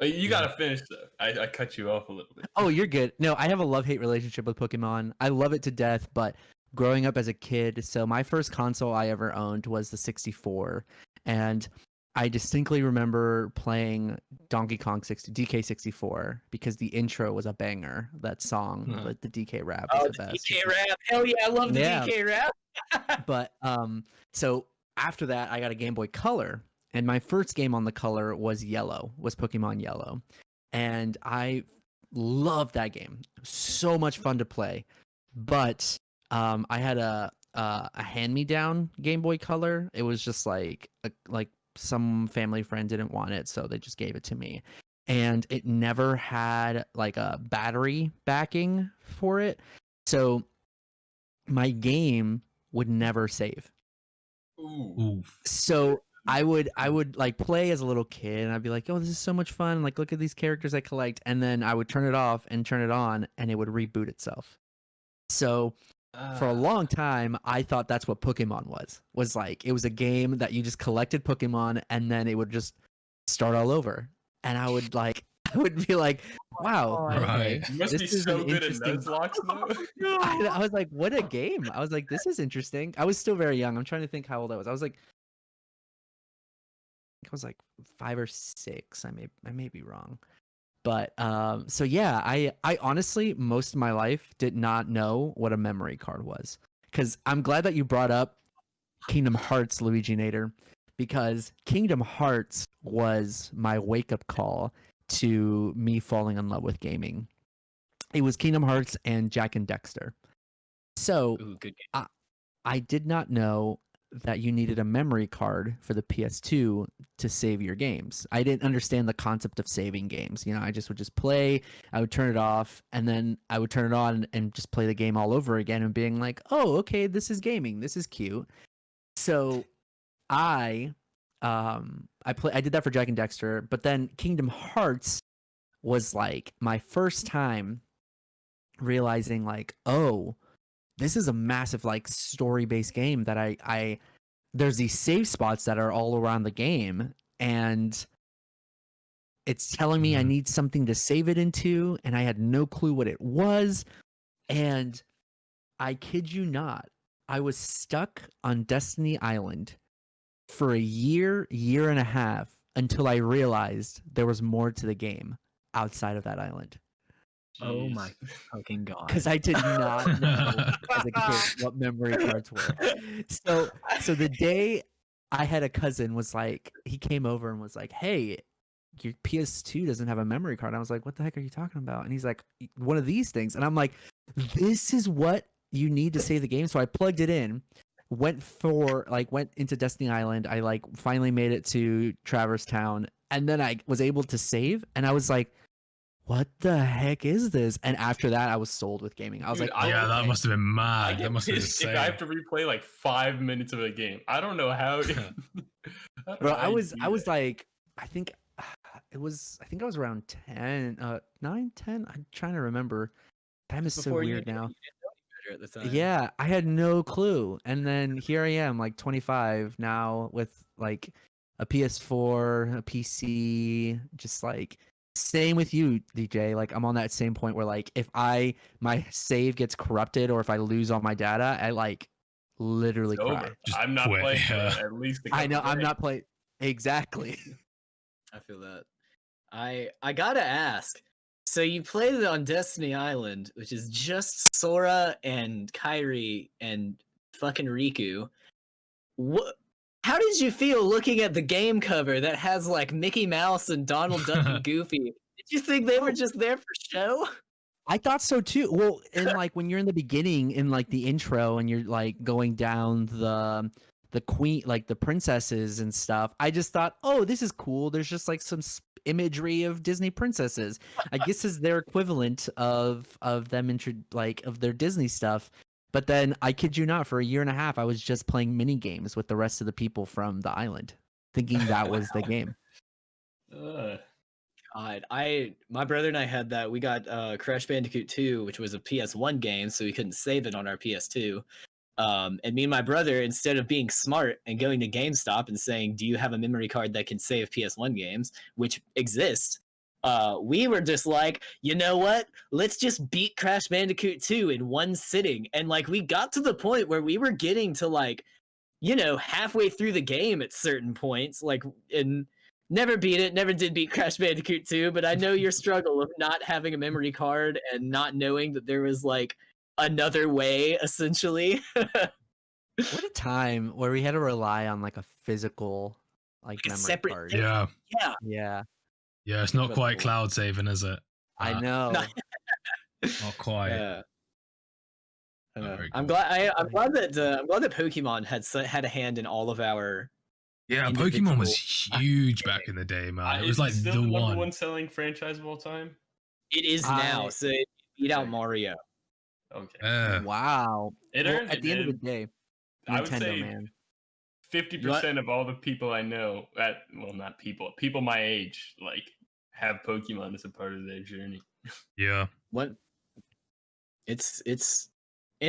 Speaker 1: You gotta finish though. I cut you off a little bit.
Speaker 3: Oh, you're good. No, I have a love-hate relationship with Pokemon. I love it to death, but growing up as a kid, so my first console I ever owned was the 64. And I distinctly remember playing Donkey Kong DK64 because the intro was a banger. That song, the DK rap was the best.
Speaker 4: DK rap. Hell yeah, I love the DK rap.
Speaker 3: But so after that, I got a Game Boy Color, and my first game on the Color was Pokemon Yellow, and I loved that game. So much fun to play, but I had a hand-me-down Game Boy Color. It was just like some family friend didn't want it, so they just gave it to me, and it never had like a battery backing for it, so my game would never save.
Speaker 1: Ooh.
Speaker 3: So I would like play as a little kid, and I'd be like, oh, this is so much fun, like look at these characters I collect, and then I would turn it off and turn it on, and it would reboot itself. So for a long time, I thought that's what Pokemon was like. It was a game that you just collected Pokemon, and then it would just start all over. And I would be like, wow,
Speaker 2: Right.
Speaker 1: You must be so good at Nuzlocke, though.
Speaker 3: I was like, what a game. I was like, this is interesting. I was still very young. I'm trying to think how old I was. I was like 5 or 6. I may be wrong. But so yeah, I honestly most of my life did not know what a memory card was. Because I'm glad that you brought up Kingdom Hearts, Luigi Nader, because Kingdom Hearts was my wake-up call to me falling in love with gaming. It was Kingdom Hearts and Jak and Daxter. So
Speaker 4: Ooh, good game.
Speaker 3: I did not know that you needed a memory card for the PS2 to save your games. I didn't understand the concept of saving games. You know, I would just play, I would turn it off, and then I would turn it on and just play the game all over again and being like, oh, okay, this is gaming. This is cute. So I did that for Jak and Daxter, but then Kingdom Hearts was like my first time realizing like, oh, this is a massive like story-based game that I there's these save spots that are all around the game, and it's telling me I need something to save it into, and I had no clue what it was. And I kid you not, I was stuck on Destiny Island for a year and a half until I realized there was more to the game outside of that island.
Speaker 4: Oh my fucking god!
Speaker 3: Because I did not know as a kid what memory cards were. So the day I had a cousin was like, he came over and was like, "Hey, your PS2 doesn't have a memory card." I was like, "What the heck are you talking about?" And he's like, "One of these things." And I'm like, "This is what you need to save the game." So I plugged it in, went into Destiny Island. I like finally made it to Traverse Town, and then I was able to save, and I was like, what the heck is this? And after that, I was sold with gaming. I was like,
Speaker 2: yeah, that must have been mad. That must have been
Speaker 1: insane. If I have to replay like 5 minutes of a game, I don't know how.
Speaker 3: Bro, I was like, I think I was around 10, 9, 10. I'm trying to remember. Time is so weird now.
Speaker 4: At the time.
Speaker 3: Yeah, I had no clue. And then here I am, like 25 now with like a PS4, a PC, just like same with you, DJ. Like I'm on that same point where like if my save gets corrupted or if I lose all my data, I like literally cry.
Speaker 1: I'm not playing at least.
Speaker 3: I know I'm not playing exactly.
Speaker 4: I feel that. I gotta ask. So you played it on Destiny Island, which is just Sora and Kairi and fucking Riku. What? How did you feel looking at the game cover that has like Mickey Mouse and Donald Duck and Goofy? Did you think they were just there for show?
Speaker 3: I thought so too. Well, and like when you're in the beginning in like the intro and you're like going down the queen, like the princesses and stuff, I just thought, oh, this is cool. There's just like some imagery of Disney princesses. I guess is their equivalent of them of their Disney stuff. But then, I kid you not, for a year and a half, I was just playing mini games with the rest of the people from the island, thinking that was the game.
Speaker 4: God, my brother and I had that. We got Crash Bandicoot 2, which was a PS1 game, so we couldn't save it on our PS2. And me and my brother, instead of being smart and going to GameStop and saying, "Do you have a memory card that can save PS1 games?" which exist. We were just like, you know what? Let's just beat Crash Bandicoot 2 in one sitting. And like we got to the point where we were getting to like halfway through the game at certain points, like, and never beat it, never did beat Crash Bandicoot 2, but I know your struggle of not having a memory card and not knowing that there was like another way, essentially.
Speaker 3: What a time where we had to rely on like a physical like
Speaker 4: A
Speaker 3: memory
Speaker 4: separate
Speaker 3: card.
Speaker 4: thing.
Speaker 2: Yeah,
Speaker 3: Yeah,
Speaker 2: yeah. It's not
Speaker 4: But
Speaker 2: quite
Speaker 4: the-
Speaker 2: cloud saving, is it?
Speaker 3: I know.
Speaker 2: Not quite.
Speaker 4: Yeah.
Speaker 2: Very
Speaker 4: I'm
Speaker 2: cool.
Speaker 4: glad. I'm glad that Pokemon had a hand in all of our.
Speaker 2: Yeah,
Speaker 4: individual-
Speaker 2: Pokemon was huge back in the day, man. It was
Speaker 1: is
Speaker 2: like
Speaker 1: still
Speaker 2: the
Speaker 1: number
Speaker 2: one.
Speaker 1: one selling franchise of all time.
Speaker 4: It is now,
Speaker 3: I-
Speaker 4: so it beat out
Speaker 1: Okay.
Speaker 4: Mario.
Speaker 1: Okay,
Speaker 3: Wow.
Speaker 1: it
Speaker 3: Well,
Speaker 1: earned
Speaker 3: at
Speaker 1: it,
Speaker 3: the end of the
Speaker 1: man.
Speaker 3: day,
Speaker 1: I would
Speaker 3: Nintendo,
Speaker 1: say
Speaker 3: man.
Speaker 1: 50% of all the people I know, not people my age, like have Pokemon as a part of their journey.
Speaker 2: Yeah.
Speaker 4: What? It's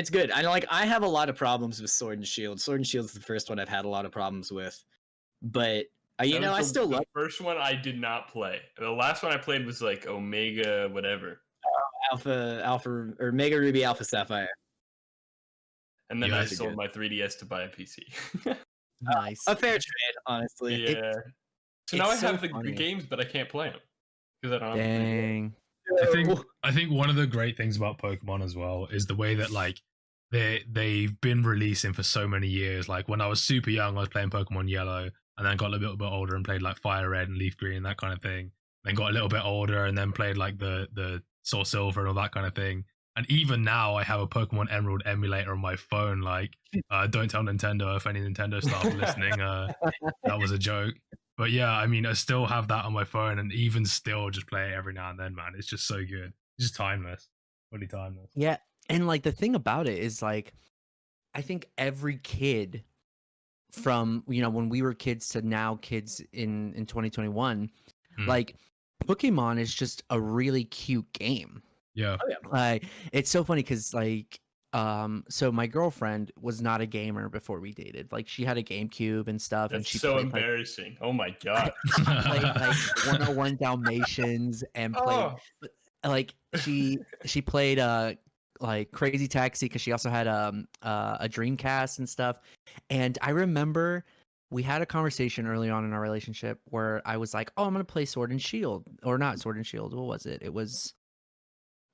Speaker 4: good. I have a lot of problems with Sword and Shield. Sword and Shield's the first one I've had a lot of problems with, but
Speaker 1: That was
Speaker 4: I still
Speaker 1: the
Speaker 4: love
Speaker 1: first one. I did not play. The last one I played was like Omega, whatever,
Speaker 4: Alpha or Mega Ruby Alpha Sapphire.
Speaker 1: and then
Speaker 2: Yeah,
Speaker 1: I
Speaker 2: that's
Speaker 1: sold
Speaker 4: good.
Speaker 1: my 3DS to buy a PC.
Speaker 3: Nice.
Speaker 4: A fair trade, honestly.
Speaker 1: Yeah. So now I
Speaker 3: it's so
Speaker 1: have the
Speaker 3: funny.
Speaker 1: games, but I can't play them because I don't have. the 3DS.
Speaker 3: Dang.
Speaker 2: I think one of the great things about Pokemon as well is the way that like they've been releasing for so many years. Like when I was super young, I was playing Pokemon Yellow, and then got a little bit older and played like Fire Red and Leaf Green and that kind of thing. Then got a little bit older and then played like the Soul Silver and all that kind of thing. And even now, I have a Pokemon Emerald emulator on my phone. Like, don't tell Nintendo if any Nintendo staff are listening. That was a joke. But yeah, I mean, I still have that on my phone, and even still, just play it every now and then. Man, it's just so good. It's just timeless. Really timeless.
Speaker 3: Yeah, and like the thing about it is like, I think every kid, from when we were kids to now kids in 2021,
Speaker 2: Mm.
Speaker 3: like Pokemon is just a really cute game.
Speaker 2: Yeah.
Speaker 3: Like it's so funny because like so my girlfriend was not a gamer before we dated. Like she had a GameCube and stuff, and
Speaker 1: That's
Speaker 3: she
Speaker 1: so
Speaker 3: played like,
Speaker 1: embarrassing. Oh my god.
Speaker 3: played like 101 Dalmatians and played
Speaker 1: Oh,
Speaker 3: like she played like Crazy Taxi because she also had a Dreamcast and stuff. And I remember we had a conversation early on in our relationship where I was like, "Oh, I'm gonna play Sword and Shield," or not Sword and Shield. What was it? It was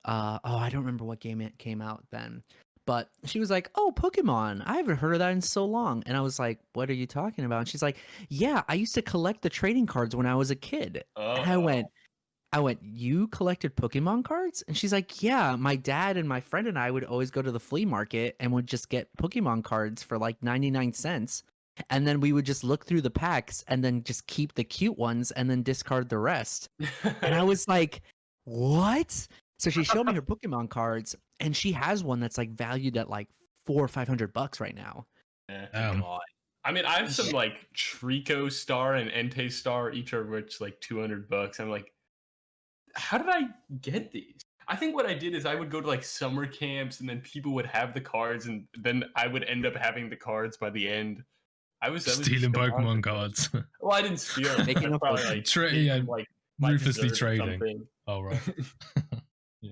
Speaker 3: I don't remember what game it came out then. But she was like, "Oh, Pokemon. I haven't heard of that in so long." And I was like, "What are you talking about?" And she's like, "Yeah, I used to collect the trading cards when I was a kid." And I went, "You collected Pokemon cards?" And she's like, "Yeah, my dad and my friend and I would always go to the flea market and would just get Pokemon cards for like 99 cents. And then we would just look through the packs and then just keep the cute ones and then discard the rest." And I was like, "What?" So she showed me her Pokemon cards, and she has one that's like valued at like $400 or $500 right now.
Speaker 1: God. I mean, I have some like Trico Star and Entei Star, each are which like $200. I'm like, how did I get these? I think what I did is I would go to like summer camps, and then people would have the cards, and then I would end up having the cards by the end. I was
Speaker 2: Stealing
Speaker 1: just a
Speaker 2: Pokemon
Speaker 1: monster.
Speaker 2: cards.
Speaker 1: Well, I didn't steal them.
Speaker 3: Making
Speaker 1: I
Speaker 3: a
Speaker 1: probably
Speaker 3: fortune.
Speaker 1: like,
Speaker 2: Tra-
Speaker 1: gave
Speaker 2: yeah,
Speaker 1: them, like my
Speaker 2: ruthlessly
Speaker 1: dessert or
Speaker 2: trading.
Speaker 1: something.
Speaker 2: Oh right. Yeah.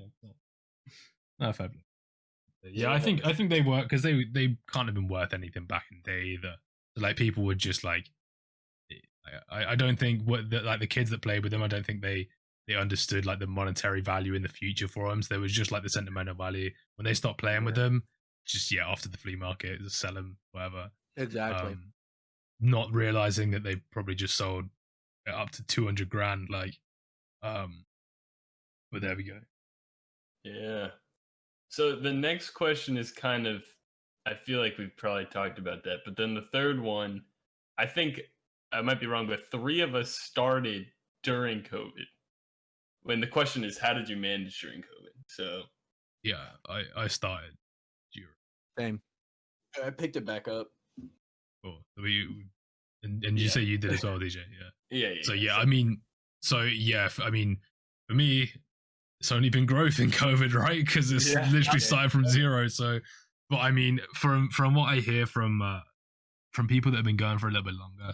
Speaker 2: No, fair play. Yeah, I think they work because they can't have been worth anything back in the day either. So, like people would just like, I don't think like the kids that played with them, I don't think they understood like the monetary value in the future for them. So there was just like the sentimental value when they stopped playing with them. Just after the flea market, just sell them, whatever.
Speaker 3: Exactly.
Speaker 2: Not realizing that they probably just sold it up to 200 grand, like, but there we go.
Speaker 1: Yeah. So the next question is kind of, I feel like we've probably talked about that, but then the third one, I think I might be wrong, but 3 of us started during COVID. When the question is, how did you manage during COVID? So
Speaker 2: Yeah, I started.
Speaker 3: Same.
Speaker 4: I picked it back up.
Speaker 2: Cool. And you say you did as well, DJ? Yeah.
Speaker 1: yeah.
Speaker 2: So yeah, I mean, for me, it's only been growth in COVID, right? Because it's literally started from zero. So, but I mean, from what I hear from people that have been going for a little bit longer,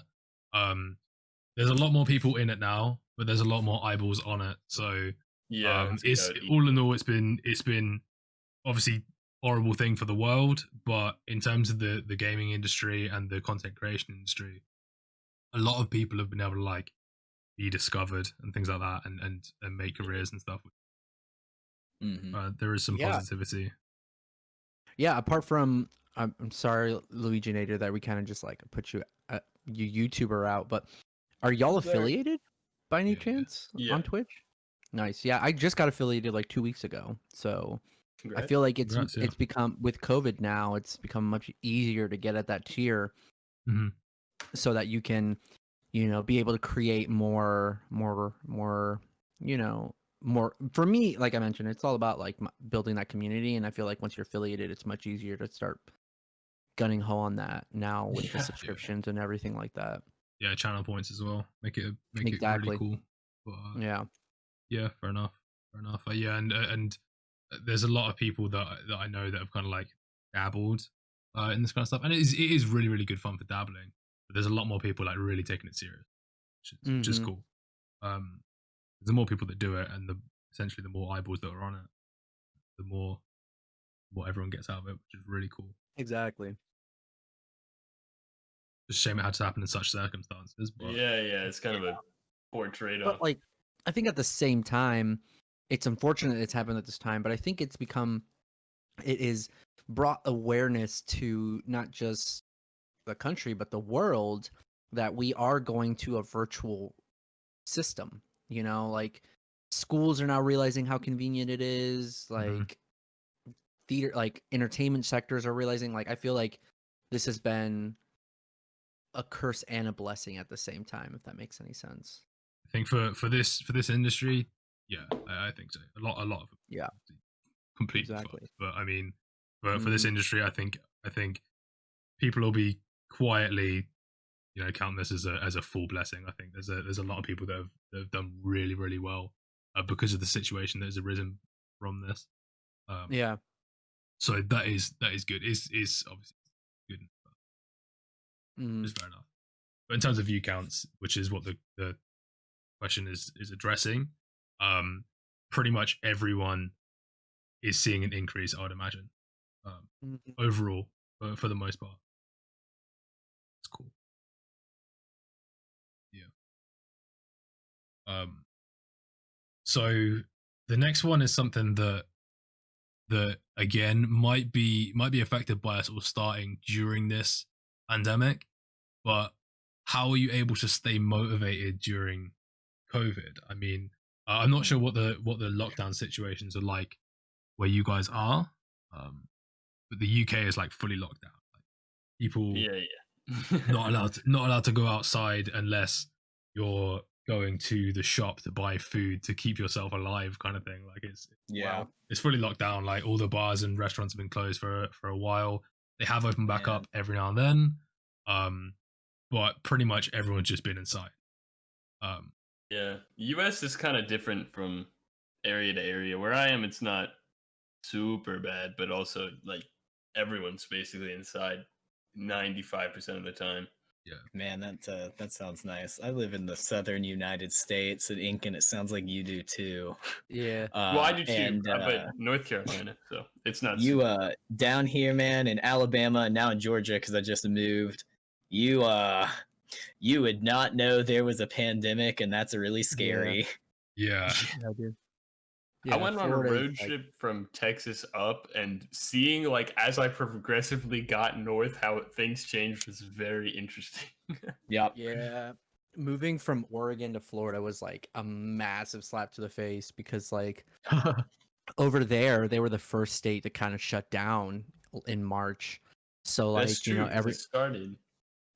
Speaker 2: there's a lot more people in it now, but there's a lot more eyeballs on it. So
Speaker 1: yeah,
Speaker 2: it's all in all, it's been obviously horrible thing for the world, but in terms of the gaming industry and the content creation industry, a lot of people have been able to like be discovered and things like that, and make careers and stuff. There is some positivity.
Speaker 3: Yeah, apart from I'm sorry, Luigi Nader, that we kind of just like put you YouTuber out, but are y'all affiliated by any chance on Twitch? Nice. Yeah, I just got affiliated like 2 weeks ago, so I feel like it's become, with COVID now, it's become much easier to get at that tier, so that you can, be able to create more. More for me, like I mentioned, it's all about like building that community, and I feel like once you're affiliated, it's much easier to start gunning ho on that now with the subscriptions and everything like that.
Speaker 2: Yeah, channel points as well. Make it really cool. But, yeah, fair enough. Yeah, and there's a lot of people that I know that have kind of like dabbled in this kind of stuff, and it is really, really good fun for dabbling. But there's a lot more people like really taking it serious, which is cool. The more people that do it, and essentially the more eyeballs that are on it, the more what everyone gets out of it, which is really cool.
Speaker 3: Exactly.
Speaker 2: Just a shame it had to happen in such circumstances. But
Speaker 1: it's kind of a poor trade-off.
Speaker 3: But like, I think at the same time, it's unfortunate it's happened at this time, but I think it is brought awareness to not just the country, but the world, that we are going to a virtual system. Like schools are now realizing how convenient it is. Like theater, like entertainment sectors are realizing. Like, I feel like this has been a curse and a blessing at the same time, if that makes any sense.
Speaker 2: I think for this industry, I think so. A lot of completely
Speaker 3: exactly.
Speaker 2: Fucked. But I mean, for this industry, I think people will be quietly, count this as a full blessing. I think there's a lot of people that have done really, really well because of the situation that has arisen from this. So that is good. Is obviously good. It's fair enough. But in terms of view counts, which is what the question is addressing, pretty much everyone is seeing an increase, I would imagine, overall, for the most part. It's cool. So the next one is something that again might be affected by us all starting during this pandemic, but how are you able to stay motivated during COVID? I mean, I'm not sure what the lockdown situations are like where you guys are, but the UK is like fully locked down. Like, people not allowed to go outside unless you're going to the shop to buy food to keep yourself alive, kind of thing. Like it's fully locked down. Like all the bars and restaurants have been closed for a while. They have opened back up every now and then, but pretty much everyone's just been inside.
Speaker 1: US is kind of different from area to area. Where I am, it's not super bad, but also like everyone's basically inside 95% of the time.
Speaker 2: Yeah,
Speaker 4: man, that sounds nice. I live in the southern United States at Inc, and it sounds like you do too.
Speaker 3: Yeah.
Speaker 1: Well, I do too, but North Carolina, so it's not.
Speaker 4: You down here, man, in Alabama, and now in Georgia, because I just moved. You would not know there was a pandemic, and that's really scary.
Speaker 2: Yeah.
Speaker 3: Dude.
Speaker 1: I went on a road trip from Texas up, and seeing like as I progressively got north how things changed was very interesting.
Speaker 4: Yep.
Speaker 3: Yeah. Moving from Oregon to Florida was like a massive slap to the face, because like over there they were the first state to kind of shut down in March. So like,
Speaker 1: that's true, it started.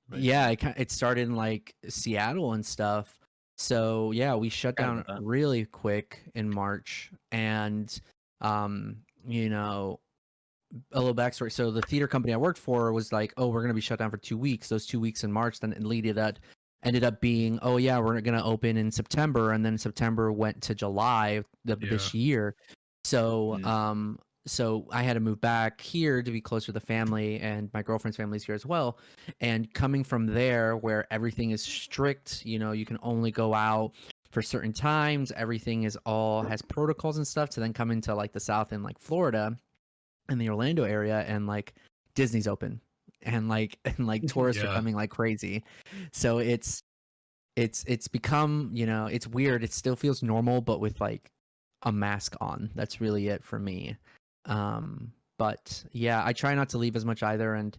Speaker 3: Right. Yeah, it started in like Seattle and stuff. So yeah, we shut down really quick in March, and a little backstory. So the theater company I worked for was like, oh, we're gonna be shut down for 2 weeks. Those 2 weeks in March then ended up being, oh yeah, we're gonna open in September, and then September went to July of this year. So so I had to move back here to be closer to the family, and my girlfriend's family's here as well. And coming from there, where everything is strict, you can only go out for certain times. Everything has protocols and stuff. To then come into like the South and like Florida, in the Orlando area, and like Disney's open, and like tourists are
Speaker 2: Yeah.
Speaker 3: coming like crazy. So it's become, it's weird. It still feels normal, but with like a mask on. That's really it for me. But yeah, I try not to leave as much either, and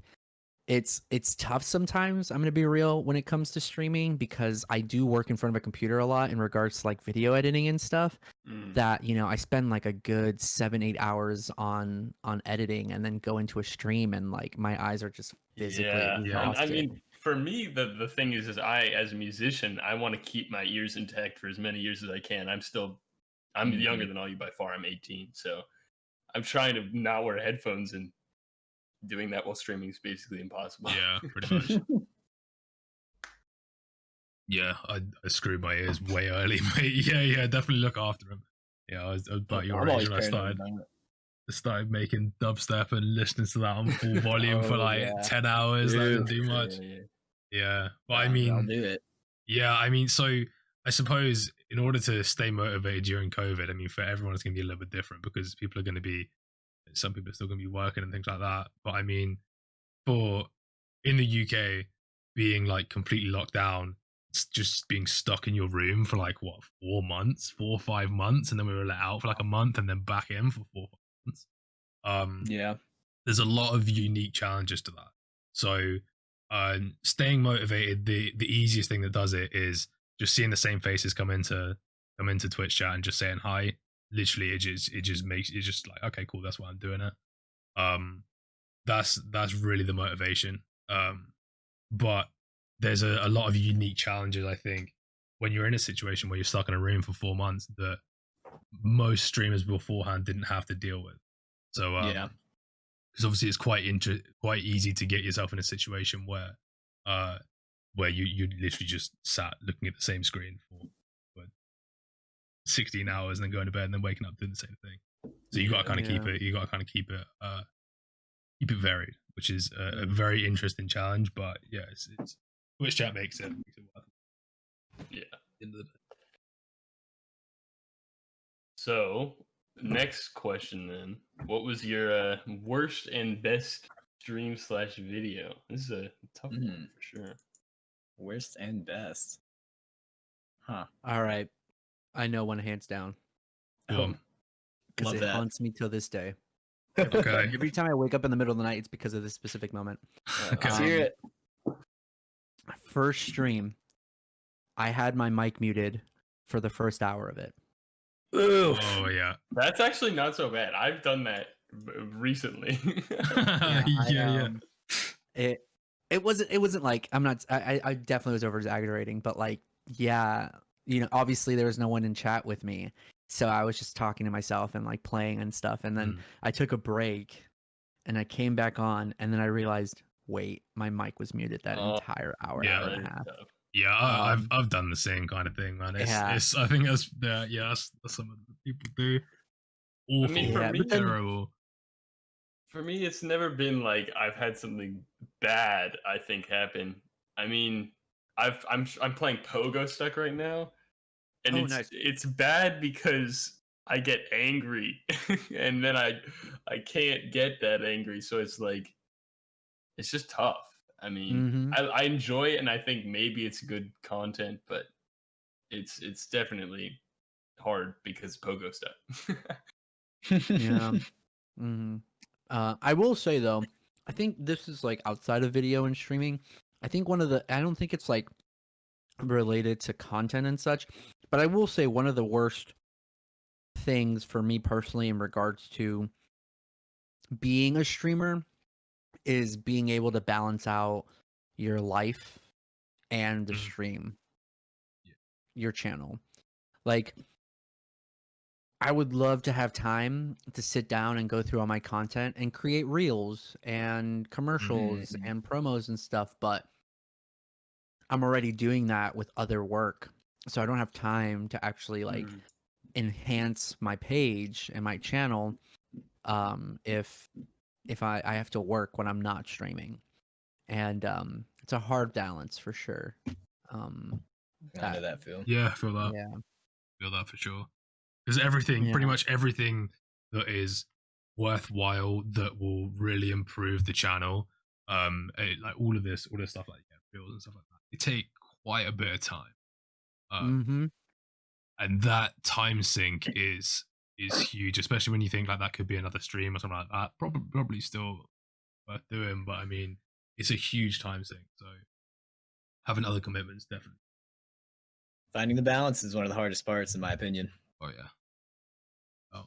Speaker 3: it's tough sometimes. I'm gonna be real when it comes to streaming, because I do work in front of a computer a lot in regards to like video editing and stuff. That I spend like a good 7-8 hours on editing, and then go into a stream, and like my eyes are just physically
Speaker 1: And
Speaker 3: exhausted.
Speaker 1: I mean, for me, the thing is I, as a musician, I want to keep my ears intact for as many years as I can. I'm younger than all you by far. I'm 18, so I'm trying to not wear headphones, and doing that while streaming is basically impossible.
Speaker 2: Yeah, pretty much. Yeah, I screwed my ears way early, mate. Yeah, definitely look after them. Yeah, I was about your
Speaker 4: I'm
Speaker 2: age
Speaker 4: always
Speaker 2: when I
Speaker 4: paranoid about it.
Speaker 2: started making dubstep and listening to that on full volume for
Speaker 4: Oh,
Speaker 2: like
Speaker 4: yeah.
Speaker 2: 10 hours. That didn't do much.
Speaker 1: Yeah.
Speaker 2: Yeah, but I
Speaker 4: I'll
Speaker 2: mean,
Speaker 4: do it.
Speaker 2: yeah, I mean, so I suppose in order to stay motivated during COVID, I mean, for everyone, it's going to be a little bit different, because people are going to be, some people are still going to be working and things like that. But I mean, for in the UK, being like completely locked down, it's just being stuck in your room for like what, 4 months, 4 or 5 months, and then we were let out for like a month, and then back in for 4 months.
Speaker 4: Yeah.
Speaker 2: There's a lot of unique challenges to that. So, staying motivated, the easiest thing that does it is just seeing the same faces come into Twitch chat and just saying hi. Literally, it just makes it just like, okay, cool, that's why I'm doing it. That's really the motivation. But there's a lot of unique challenges, I think, when you're in a situation where you're stuck in a room for 4 months that most streamers beforehand didn't have to deal with. So
Speaker 4: Yeah.
Speaker 2: because obviously it's quite easy to get yourself in a situation where you literally just sat looking at the same screen for 16 hours and then going to bed and then waking up doing the same thing. So you got to kind of keep it varied, which is a very interesting challenge. But yeah, it's Twitch chat makes it worth it.
Speaker 1: Yeah. So, next question then. What was your worst and best stream/video? This is a tough one for sure.
Speaker 4: Worst and best. Huh.
Speaker 3: All right, I know one hands down,
Speaker 2: Cool.
Speaker 3: because
Speaker 4: Love
Speaker 3: it
Speaker 4: that.
Speaker 3: haunts me till this day.
Speaker 2: Okay.
Speaker 3: Every time I wake up in the middle of the night, it's because of this specific moment.
Speaker 2: Okay.
Speaker 4: Let's hear it.
Speaker 3: First stream, I had my mic muted for the first hour of it.
Speaker 2: Oh yeah.
Speaker 1: That's actually not so bad. I've done that recently.
Speaker 2: Yeah.
Speaker 3: It wasn't like, I definitely was over exaggerating, but like, yeah, obviously there was no one in chat with me, so I was just talking to myself and like playing and stuff, and then I took a break and I came back on, and then I realized, wait, my mic was muted that entire hour and a half.
Speaker 2: Yeah, I've done the same kind of thing, man. It's I think that's some of the people do. Awful,
Speaker 1: I mean, for me,
Speaker 2: terrible.
Speaker 1: For me, it's never been like I've had something bad, I think, happen. I mean, I'm playing Pogo Stuck right now, and it's bad because I get angry, and then I can't get that angry, so it's like it's just tough. I mean, I enjoy it, and I think maybe it's good content, but it's definitely hard because Pogo Stuck.
Speaker 3: Yeah. I will say though, I think this is like outside of video and streaming. I think I don't think it's like related to content and such, but I will say one of the worst things for me personally in regards to being a streamer is being able to balance out your life and the stream, your channel. Like, I would love to have time to sit down and go through all my content and create reels and commercials and promos and stuff, but I'm already doing that with other work. So I don't have time to actually like enhance my page and my channel if I have to work when I'm not streaming. And it's a hard balance for sure.
Speaker 4: I know that feel.
Speaker 2: Yeah, I feel that.
Speaker 3: Yeah.
Speaker 2: Feel that for sure. Because everything, pretty much everything that is worthwhile that will really improve the channel. Like all this stuff like builds and stuff like that. It take quite a bit of time. And that time sink is huge, especially when you think like that could be another stream or something like that. Probably still worth doing, but I mean, it's a huge time sink. So having other commitments, definitely.
Speaker 4: Finding the balance is one of the hardest parts, in my opinion.
Speaker 2: Oh yeah. Oh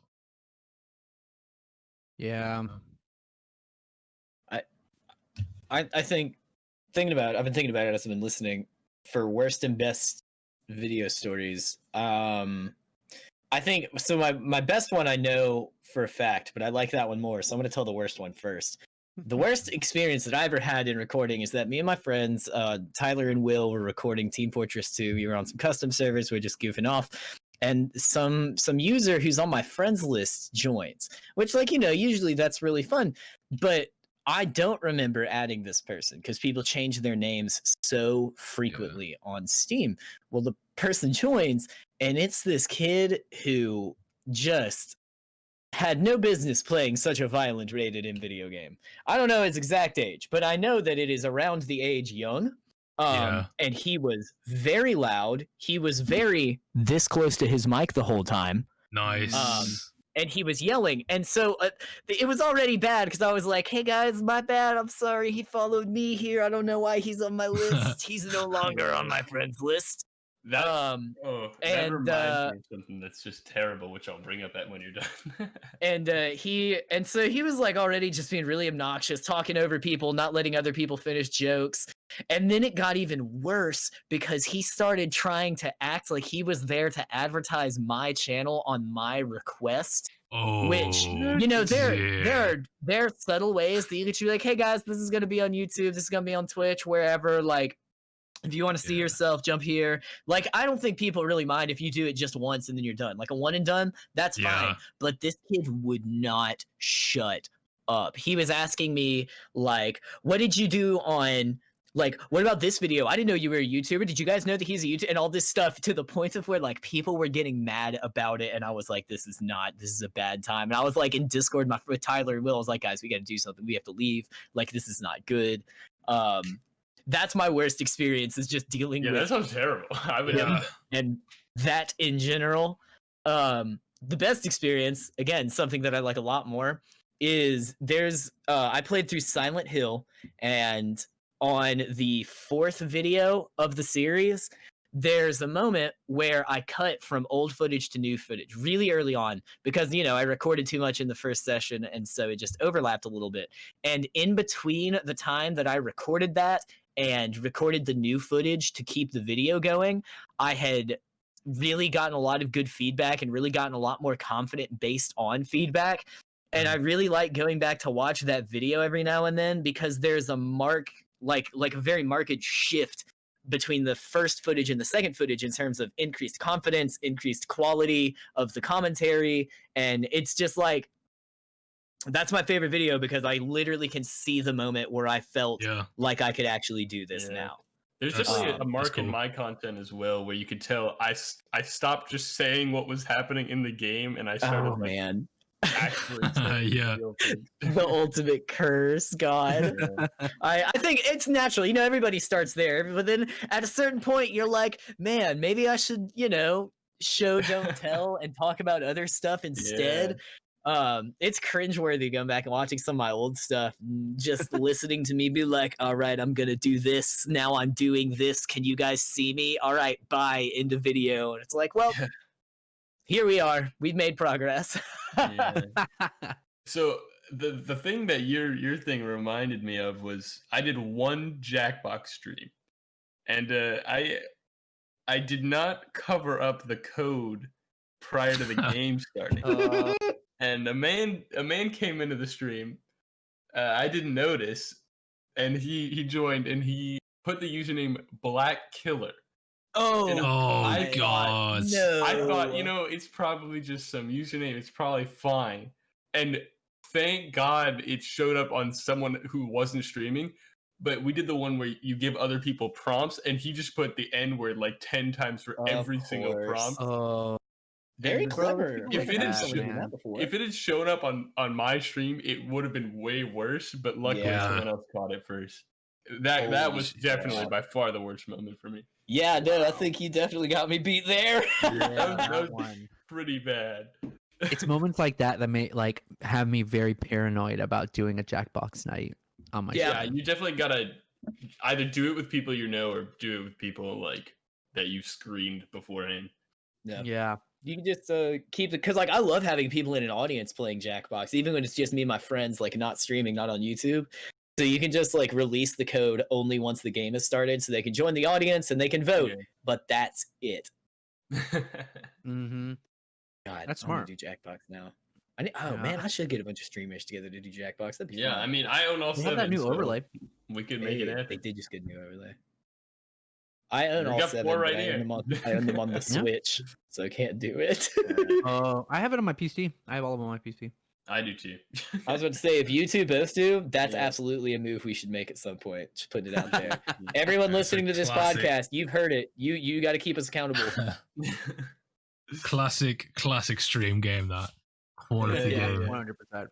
Speaker 3: Yeah.
Speaker 4: I think I've been thinking about it as I've been listening for worst and best video stories. I think so. My best one I know for a fact, but I like that one more. So I'm going to tell the worst one first. The worst experience that I ever had in recording is that me and my friends, Tyler and Will, were recording Team Fortress 2. We were on some custom servers. We were just goofing off. And some user who's on my friends list joins, which, like, usually that's really fun. But I don't remember adding this person because people change their names so frequently on Steam. Well, the person joins, and it's this kid who just had no business playing such a violent rated in video game. I don't know his exact age, but I know that it is around the age young. And he was very loud. He was very this close to his mic the whole time.
Speaker 2: Nice.
Speaker 4: And he was yelling. And so it was already bad because I was like, hey guys, my bad. I'm sorry. He followed me here. I don't know why he's on my list. He's no longer on my friends list.
Speaker 1: That reminds me of something that's just terrible, which I'll bring up when you're done.
Speaker 4: and so he was like already just being really obnoxious, talking over people, not letting other people finish jokes. And then it got even worse because he started trying to act like he was there to advertise my channel on my request. Which, there are subtle ways that you can be like, hey guys, this is going to be on YouTube, this is going to be on Twitch, wherever, like, if you want to see yourself, jump here. Like, I don't think people really mind if you do it just once and then you're done. Like a one and done, that's fine. But this kid would not shut up. He was asking me, like, what did you do on, like, what about this video? I didn't know you were a YouTuber. Did you guys know that he's a YouTuber? And all this stuff, to the point of where, like, people were getting mad about it. And I was like, this is a bad time. And I was like in Discord with Tyler and Will. I was like, guys, we got to do something. We have to leave. Like, this is not good. That's my worst experience, is just dealing with.
Speaker 1: Yeah, that sounds terrible. I would.
Speaker 4: And that in general. The best experience, again, something that I like a lot more, is I played through Silent Hill, and on the 4th video of the series, there's a moment where I cut from old footage to new footage really early on because, I recorded too much in the first session, and so it just overlapped a little bit. And in between the time that I recorded that and recorded the new footage to keep the video going, I had really gotten a lot of good feedback and really gotten a lot more confident based on feedback. And I really like going back to watch that video every now and then because there's a like a very marked shift between the first footage and the second footage in terms of increased confidence, increased quality of the commentary. And it's just like, that's my favorite video because I literally can see the moment where I felt like I could actually do this now.
Speaker 1: There's definitely a mark in my content as well where you could tell I stopped just saying what was happening in the game and I started actually
Speaker 4: the ultimate curse, God. I think it's natural. Everybody starts there, but then at a certain point you're like, man, maybe I should, show, don't tell, and talk about other stuff instead. It's cringeworthy going back and watching some of my old stuff, just listening to me be like, all right, I'm gonna do this now, I'm doing this, can you guys see me? All right, bye, end of video. And it's like, well, here we are, we've made progress.
Speaker 1: So the thing that your thing reminded me of was I did one Jackbox stream, and I did not cover up the code prior to the game starting. And a man came into the stream. I didn't notice, and he joined, and he put the username Black Killer.
Speaker 2: God!
Speaker 1: I thought, it's probably just some username. It's probably fine. And thank God it showed up on someone who wasn't streaming. But we did the one where you give other people prompts, and he just put the N word like 10 times for every single prompt.
Speaker 4: Very
Speaker 3: And
Speaker 4: clever.
Speaker 1: If
Speaker 3: like
Speaker 1: it had
Speaker 3: that,
Speaker 1: shown-
Speaker 3: man.
Speaker 1: If it had shown up on my stream, it would have been way worse. But luckily,
Speaker 4: Yeah.
Speaker 1: someone else caught it first. That
Speaker 4: Holy
Speaker 1: was
Speaker 4: shit.
Speaker 1: definitely by far the worst moment for me.
Speaker 4: Yeah, no, I think you definitely got me beat there.
Speaker 3: Yeah,
Speaker 1: that was
Speaker 3: that one.
Speaker 1: pretty bad.
Speaker 3: It's moments like that that may like have me very paranoid about doing a Jackbox night on my
Speaker 1: Yeah,
Speaker 3: stream.
Speaker 1: you definitely gotta either do it with people you know or do it with people like that you screened beforehand.
Speaker 3: Yeah.
Speaker 4: You can just keep it because like I love having people in an audience playing Jackbox, even when it's just me and my friends, like not streaming, not on YouTube. So you can just like release the code only once the game has started, so they can join the audience and they can vote.
Speaker 1: Yeah.
Speaker 4: But that's it.
Speaker 3: Mm-hmm.
Speaker 4: God,
Speaker 3: That's
Speaker 4: I'm gonna
Speaker 3: smart.
Speaker 4: do Jackbox now. Oh
Speaker 3: Yeah.
Speaker 4: man, I should get a bunch of streamers together to do Jackbox. That'd be
Speaker 1: Yeah,
Speaker 4: fun.
Speaker 1: I mean, I own all
Speaker 3: They
Speaker 1: seven.
Speaker 3: have that new
Speaker 1: so
Speaker 3: overlay.
Speaker 1: We could make it
Speaker 4: They
Speaker 1: happen.
Speaker 4: did just get a new overlay. I own
Speaker 1: We
Speaker 4: all
Speaker 1: got
Speaker 4: 7,
Speaker 1: four right
Speaker 4: but I
Speaker 1: here.
Speaker 4: own them on the
Speaker 3: Yeah.
Speaker 4: Switch, so I can't do it.
Speaker 3: I have it on my PC. I have all of them on my PC.
Speaker 1: I do too.
Speaker 4: I was about to say, if you two both do, that's
Speaker 1: Yeah.
Speaker 4: absolutely a move we should make at some point. Just putting it out there. Everyone
Speaker 2: That's a
Speaker 4: listening to this
Speaker 2: classic.
Speaker 4: podcast, you've heard it. You got to keep us accountable.
Speaker 2: classic stream game. That quality
Speaker 4: Yeah,
Speaker 2: game.
Speaker 4: yeah.
Speaker 3: 100%.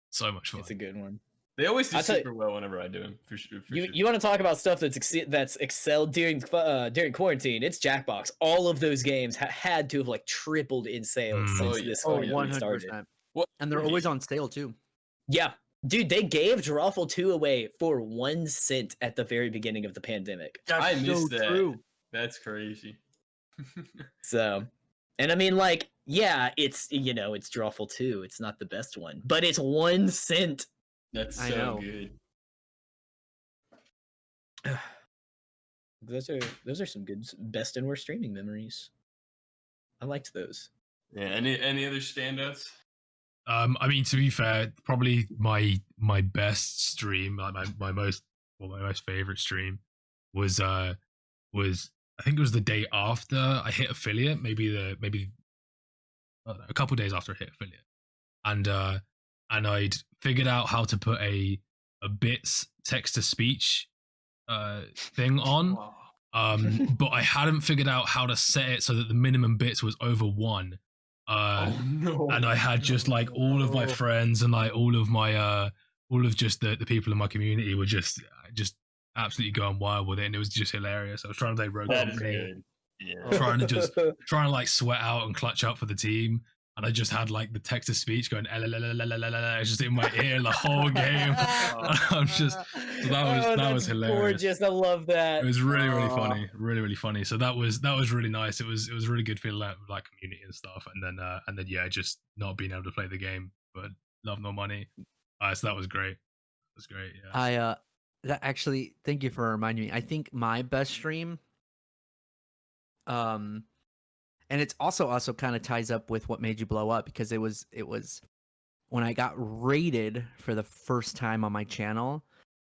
Speaker 2: So much fun.
Speaker 4: It's a good one.
Speaker 1: They always do
Speaker 4: I'll tell you-
Speaker 1: super well whenever I do them. For sure.
Speaker 4: You want to talk about stuff that's excelled during quarantine? It's Jackbox. All of those games had to have like tripled in sales
Speaker 2: Mm.
Speaker 4: since
Speaker 1: Oh, yeah.
Speaker 4: this
Speaker 1: Oh,
Speaker 3: Oh,
Speaker 4: quarantine
Speaker 3: 100%.
Speaker 4: started.
Speaker 1: What?
Speaker 3: And they're always on sale too.
Speaker 4: Yeah, dude, they gave Drawful 2 away for 1 cent at the very beginning of the pandemic.
Speaker 1: I missed that.
Speaker 3: True.
Speaker 1: That's crazy.
Speaker 4: So, and I mean, like, yeah, it's it's Drawful 2. It's not the best one, but it's 1 cent.
Speaker 1: That's
Speaker 3: I
Speaker 1: so
Speaker 3: know.
Speaker 1: good.
Speaker 4: Those are some good best and worst streaming memories. I liked those.
Speaker 1: Yeah. Any other standouts?
Speaker 2: I mean, to be fair, probably my best stream, like my most favorite stream was I think it was the day after I hit affiliate, maybe a couple days after I hit affiliate, and I'd figured out how to put a bits text to speech thing on,
Speaker 1: Wow.
Speaker 2: but I hadn't figured out how to set it so that the minimum bits was over 1.
Speaker 1: Oh no.
Speaker 2: And I had just like all of my friends and like all of just the people in my community were just absolutely going wild with it, and it was just hilarious. I was trying to play Rogue
Speaker 1: That is
Speaker 2: Company,
Speaker 1: good. Yeah.
Speaker 2: trying to like sweat out and clutch up for the team, and I just had like the text to speech going it's just in my ear the whole game. I'm just that was hilarious.
Speaker 4: Gorgeous. I love that.
Speaker 2: It was really
Speaker 3: Aw.
Speaker 2: really funny. So that was really nice. It was really good feeling like community and stuff. And then yeah, just not being able to play the game, but love no money. So that was great. It was great. Yeah.
Speaker 3: Actually, thank you for reminding me. I think my best stream, and it's also kind of ties up with what made you blow up, because it was when I got rated for the first time on my channel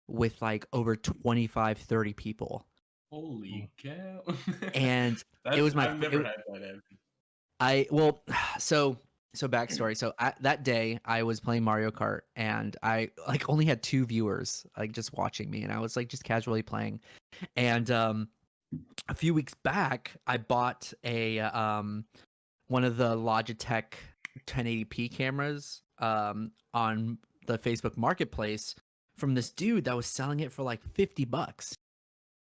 Speaker 3: with like over 25-30 people.
Speaker 1: Holy cow.
Speaker 3: And it was my
Speaker 1: I've never had that ever.
Speaker 3: So backstory. So that day I was playing Mario Kart, and I like only had 2 viewers like just watching me, and I was like just casually playing. And a few weeks back I bought a one of the Logitech 1080p cameras on the Facebook Marketplace from this dude that was selling it for like $50.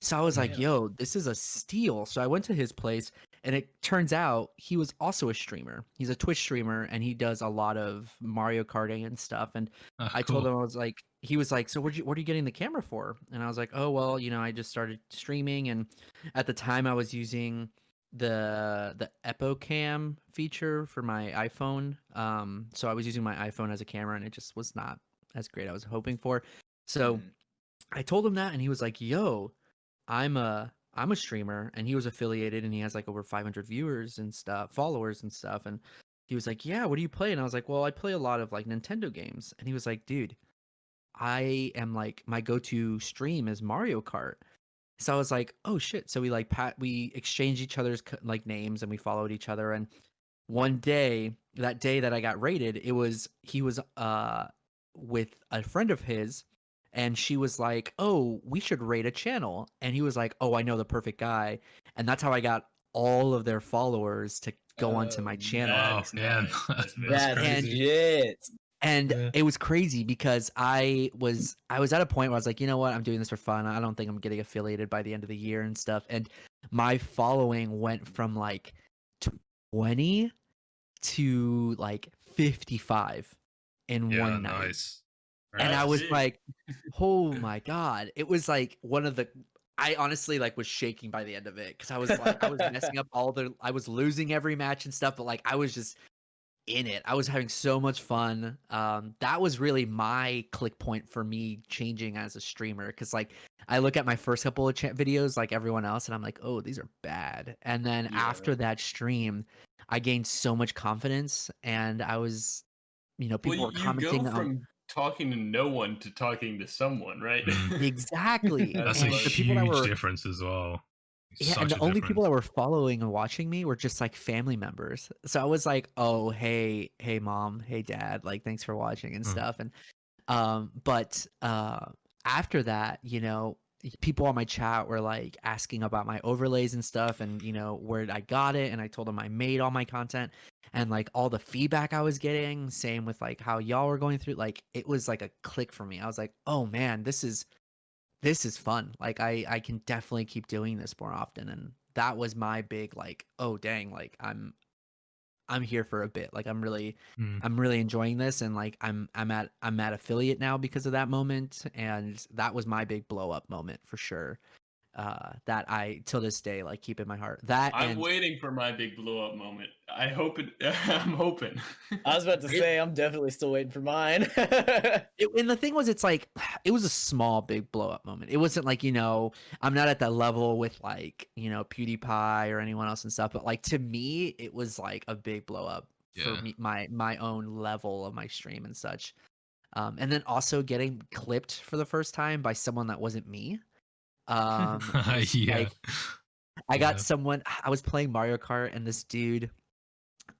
Speaker 3: So I was like, yo, this is a steal. So I went to his place, and it turns out he was also a streamer. He's a Twitch streamer, and he does a lot of Mario Karting and stuff. And I told him, I was like, he was like, so what are you getting the camera for? And I was like, oh, well, I just started streaming. And at the time I was using the EpoCam feature for my iPhone. So I was using my iPhone as a camera, and it just was not as great as I was hoping for. So I told him that, and he was like, yo, I'm a streamer, and he was affiliated, and he has like over 500 viewers and stuff, followers and stuff. And he was like, yeah, what do you play? And I was like, well, I play a lot of like Nintendo games. And he was like, dude, I am like, my go-to stream is Mario Kart. So I was like, oh shit. So we exchanged each other's like names, and we followed each other. And one day, that day that I got rated, he was with a friend of his, and she was like, oh, we should rate a channel. And he was like, oh, I know the perfect guy. And that's how I got all of their followers go onto my channel.
Speaker 2: Wow, yeah,
Speaker 1: That's
Speaker 4: That's
Speaker 1: crazy.
Speaker 4: legit.
Speaker 3: And
Speaker 2: Yeah.
Speaker 3: it was crazy because I was at a point where I was like, you know what, I'm doing this for fun. I don't think I'm getting affiliated by the end of the year and stuff. And my following went from like 20 to like 55 in
Speaker 2: Yeah,
Speaker 3: one night.
Speaker 2: nice.
Speaker 3: And I was
Speaker 1: Sick.
Speaker 3: like, oh my God. It was like one of the I honestly like was shaking by the end of it because I was like I was messing up I was losing every match and stuff, but like I was just in it. I was having so much fun. That was really my click point for me changing as a streamer because like I look at my first couple of videos like everyone else and I'm like, oh, these are bad. And then
Speaker 1: Yeah.
Speaker 3: after that stream, I gained so much confidence and I was, people
Speaker 1: Well,
Speaker 3: were
Speaker 1: you
Speaker 3: commenting
Speaker 1: go
Speaker 3: on
Speaker 1: from talking to no one to talking to someone, right?
Speaker 3: exactly.
Speaker 1: That's
Speaker 2: That's a
Speaker 3: And the people that
Speaker 2: huge
Speaker 3: were
Speaker 2: difference as well.
Speaker 3: yeah, and
Speaker 2: Such
Speaker 3: the
Speaker 2: a
Speaker 3: only
Speaker 2: difference.
Speaker 3: people that were following and watching me were just like family members. So I was like, "Oh, hey mom, hey dad, like thanks for watching and
Speaker 2: Hmm.
Speaker 3: stuff." And but after that, people on my chat were like asking about my overlays and stuff and where I got it, and I told them I made all my content and like all the feedback I was getting, same with like how y'all were going through, like it was like a click for me. I was like, "Oh man, this is fun. Like I can definitely keep doing this more often." And that was my big like, oh dang, like I'm here for a bit. Like
Speaker 2: Hmm.
Speaker 3: I'm really enjoying this and like I'm at affiliate now because of that moment. And that was my big blow up moment for sure. That I till this day like keep in my heart. That
Speaker 1: I'm
Speaker 3: and
Speaker 1: waiting for my big blow up moment. I hope it. I'm hoping.
Speaker 4: I was about to say I'm definitely still waiting for mine.
Speaker 3: and the thing was, it's like it was a small big blow up moment. It wasn't like I'm not at that level with like PewDiePie or anyone else and stuff. But like to me, it was like a big blow up for
Speaker 2: Yeah.
Speaker 3: me, my own level of my stream and such. And then also getting clipped for the first time by someone that wasn't me. Was,
Speaker 2: Yeah.
Speaker 3: like, I got
Speaker 2: Yeah.
Speaker 3: someone. I was playing Mario Kart, and this dude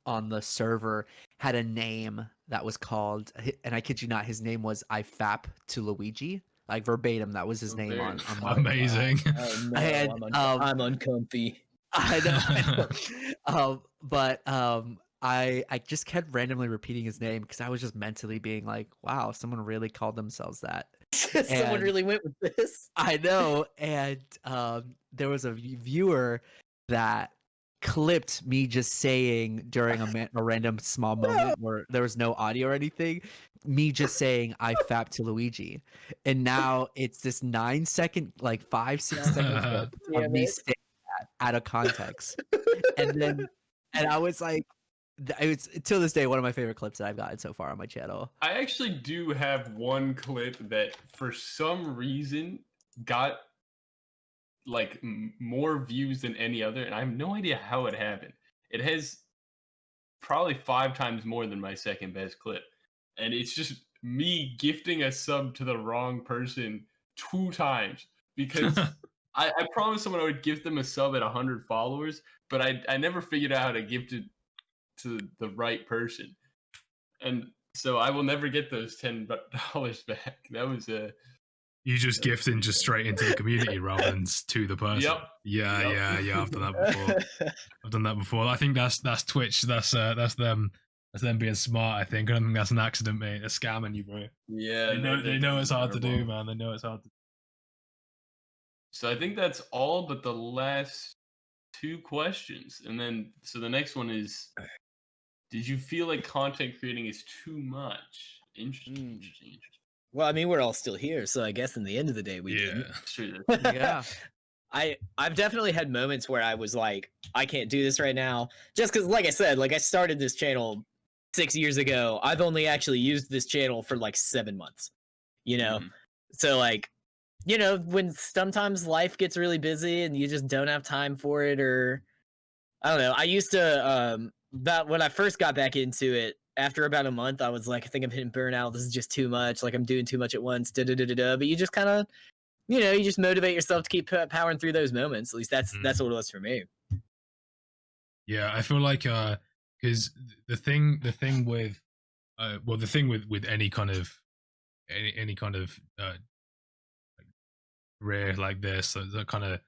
Speaker 3: on the server had a name that was called, and I kid you not, his name was I fap to Luigi, like verbatim. That was his
Speaker 1: Oh,
Speaker 3: name
Speaker 1: very
Speaker 3: on
Speaker 1: nice.
Speaker 3: Mario.
Speaker 2: Amazing.
Speaker 4: Oh no,
Speaker 3: I had,
Speaker 4: I'm uncomfy.
Speaker 3: I know, but I just kept randomly repeating his name because I was just mentally being like, wow, someone really called themselves that.
Speaker 4: Someone
Speaker 3: And-
Speaker 4: really went with this.
Speaker 3: I know, and there was a viewer that clipped me just saying during a random small moment where there was no audio or anything, me just saying I fap to Luigi, and now it's this 9-second, like 5-6 second clip of
Speaker 4: Damn
Speaker 3: me
Speaker 4: it.
Speaker 3: saying that out of context, and I was like, it's till this day one of my favorite clips that I've gotten so far on my channel.
Speaker 1: I actually do have one clip that, for some reason, got like more views than any other, and I have no idea how it happened. It has probably 5 times more than my second best clip, and it's just me gifting a sub to the wrong person 2 times because I promised someone I would gift them a sub at 100 followers, but I never figured out how to gift it to the right person, and so I will never get those $10 back. That was
Speaker 2: You just gifting just straight into the community rather than to the person.
Speaker 1: Yep.
Speaker 2: Yeah. I've done that before. I've done that before. I think that's Twitch. That's them. That's them being smart. I think. I don't think that's an accident, mate. They're scamming you, bro.
Speaker 1: yeah.
Speaker 2: They know it's hard to do,
Speaker 1: terrible.
Speaker 2: man. They know it's hard to do.
Speaker 1: So I think that's all but the last 2 questions. And then so the next one is, did you feel like content creating is too much? Interesting.
Speaker 4: Well, I mean, we're all still here, so I guess in the end of the day, we didn't.
Speaker 1: Sure.
Speaker 3: Yeah.
Speaker 4: I've definitely had moments where I was like, I can't do this right now, just because, like I said, like I started this channel 6 years ago. I've only actually used this channel for like 7 months,
Speaker 1: Mhm.
Speaker 4: So like, when sometimes life gets really busy and you just don't have time for it, or I don't know. I used to when I first got back into it, after about a month, I was like, I think I'm hitting burnout. This is just too much. Like I'm doing too much at once. But you just kind of, you just motivate yourself to keep powering through those moments. At least that's what it was for me.
Speaker 2: Yeah, I feel like because the thing with any kind of career like this, so that kind of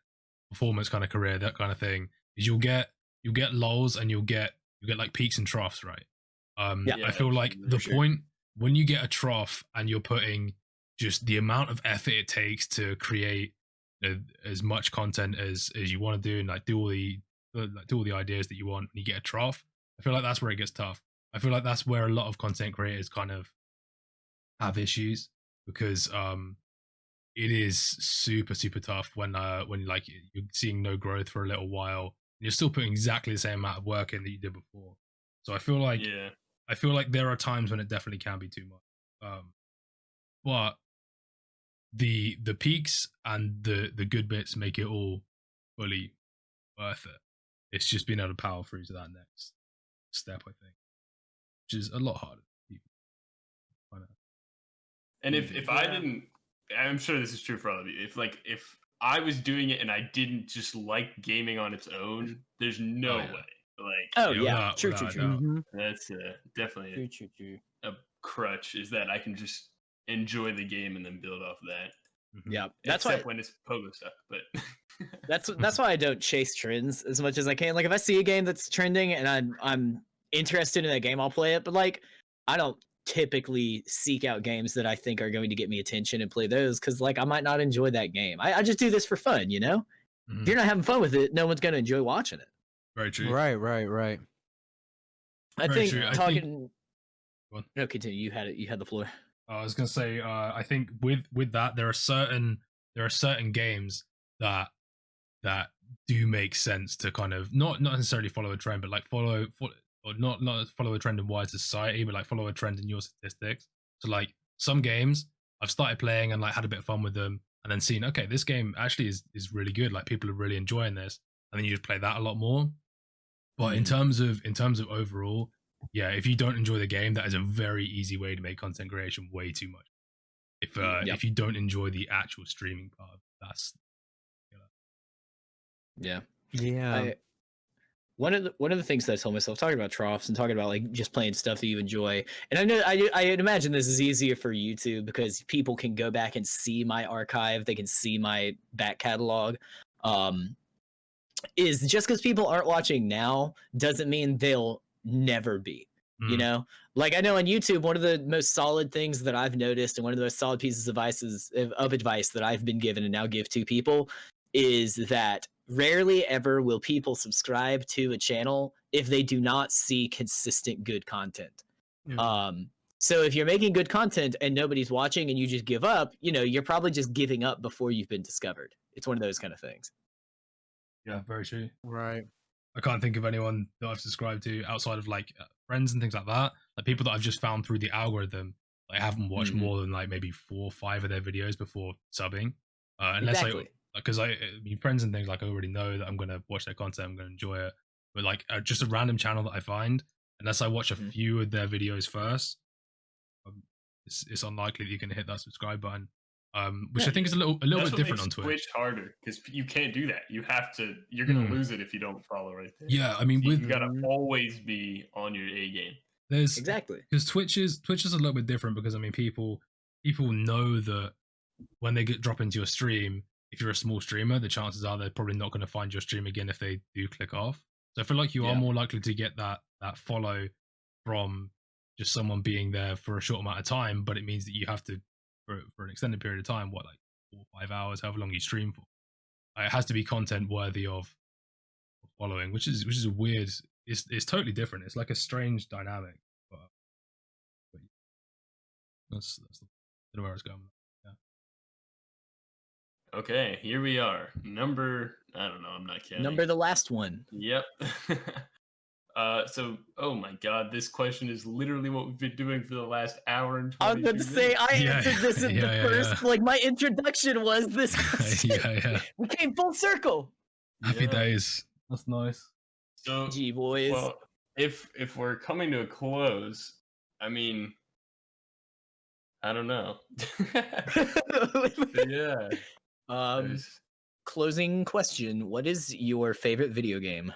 Speaker 2: performance kind of career, that kind of thing, is you'll get you'll get lulls and you'll get like peaks and troughs, right?
Speaker 4: Yeah.
Speaker 2: I feel like
Speaker 1: for
Speaker 2: the
Speaker 1: sure.
Speaker 2: point when you get a trough and you're putting just the amount of effort it takes to create as much content as you want to do, and like do all the ideas that you want, when you get a trough, I feel like that's where it gets tough. I feel like that's where a lot of content creators kind of have issues, because it is super tough when like you're seeing no growth for a little while and you're still putting exactly the same amount of work in that you did before. So I feel like there are times when it definitely can be too much. But the peaks and the good bits make it all fully worth it. It's just being able to power through to that next step, I think, which is a lot harder for people. I know.
Speaker 1: And if I didn't, I'm sure this is true for all of you. If I was doing it and I didn't just like gaming on its own, there's no way. Like,
Speaker 4: True.
Speaker 3: Mhm.
Speaker 1: that's definitely
Speaker 4: True.
Speaker 1: a crutch, is that I can just enjoy the game and then build off that.
Speaker 4: Yeah, that's why.
Speaker 1: Except when it's pogo stuff, but
Speaker 4: That's why I don't chase trends as much as I can. Like if I see a game that's trending and I'm interested in that game, I'll play it. But like I don't typically seek out games that I think are going to get me attention and play those, because like I might not enjoy that game. I just do this for fun, you know? If you're not having fun with it, no one's gonna enjoy watching it.
Speaker 2: Very true.
Speaker 3: Right.
Speaker 4: I
Speaker 2: Very
Speaker 4: think
Speaker 2: true.
Speaker 4: talking.
Speaker 2: Go on.
Speaker 4: No, continue. You had it. You had the floor.
Speaker 2: I was gonna say, I think with that, there are certain games that do make sense to kind of not necessarily follow a trend, but like follow or not follow a trend in wider society, but like follow a trend in your statistics. So like some games I've started playing and like had a bit of fun with them, and then seen, okay, this game actually is really good. Like people are really enjoying this, and then you just play that a lot more. But in terms of overall, yeah, if you don't enjoy the game, that is a very easy way to make content creation way too much. If you don't enjoy the actual streaming part, that's
Speaker 4: Yeah. One of the things that I told myself, talking about troughs and talking about like just playing stuff that you enjoy, and I know I imagine this is easier for YouTube because people can go back and see my archive, they can see my back catalog. Is just because people aren't watching now doesn't mean they'll never be. You know, like I know on YouTube, one of the most solid things that I've noticed, and one of the most solid pieces of advice that I've been given and now give to people, is that rarely ever will people subscribe to a channel if they do not see consistent good content. So if you're making good content and nobody's watching and you just give up, you know, you're probably just giving up before you've been discovered. It's one of those kind of things.
Speaker 2: Yeah, very true.
Speaker 3: Right.
Speaker 2: I can't think of anyone that I've subscribed to outside of like friends and things like that. Like people that I've just found through the algorithm. I haven't watched more than like maybe 4 or 5 of their videos before subbing. Unless because I mean, friends and things, like I already know that I'm gonna watch their content, I'm gonna enjoy it. But like just a random channel that I find, unless I watch a few of their videos first, it's unlikely that you're gonna hit that subscribe button. Which I think is a little bit different on Twitch.
Speaker 1: Twitch harder because you can't do that. You have to. You're gonna lose it if you don't follow right there.
Speaker 2: Yeah, I mean,
Speaker 1: you gotta always be on your A game.
Speaker 2: There's
Speaker 4: exactly
Speaker 2: because Twitch is a little bit different, because I mean people know that when they drop into your stream, if you're a small streamer, the chances are they're probably not going to find your stream again if they do click off. So I feel like you are more likely to get that follow from just someone being there for a short amount of time, but it means that you have to for an extended period of time, like 4 or 5 hours, however long you stream for. It has to be content worthy of following, which is a weird. It's totally different. It's like a strange dynamic. But that's the where I was going. Yeah.
Speaker 1: Okay, here we are. Number, I don't know. I'm not kidding.
Speaker 4: Number the last one.
Speaker 1: Yep. So, oh my God, this question is literally what we've been doing for the last hour and 20
Speaker 4: I was going to say, I answered this in the first, like my introduction was this question. We came full circle.
Speaker 2: Happy days. That's nice.
Speaker 1: So,
Speaker 4: Gee, boys.
Speaker 1: Well, if we're coming to a close, I mean, I don't know. Yeah.
Speaker 4: Closing question. What is your favorite video game?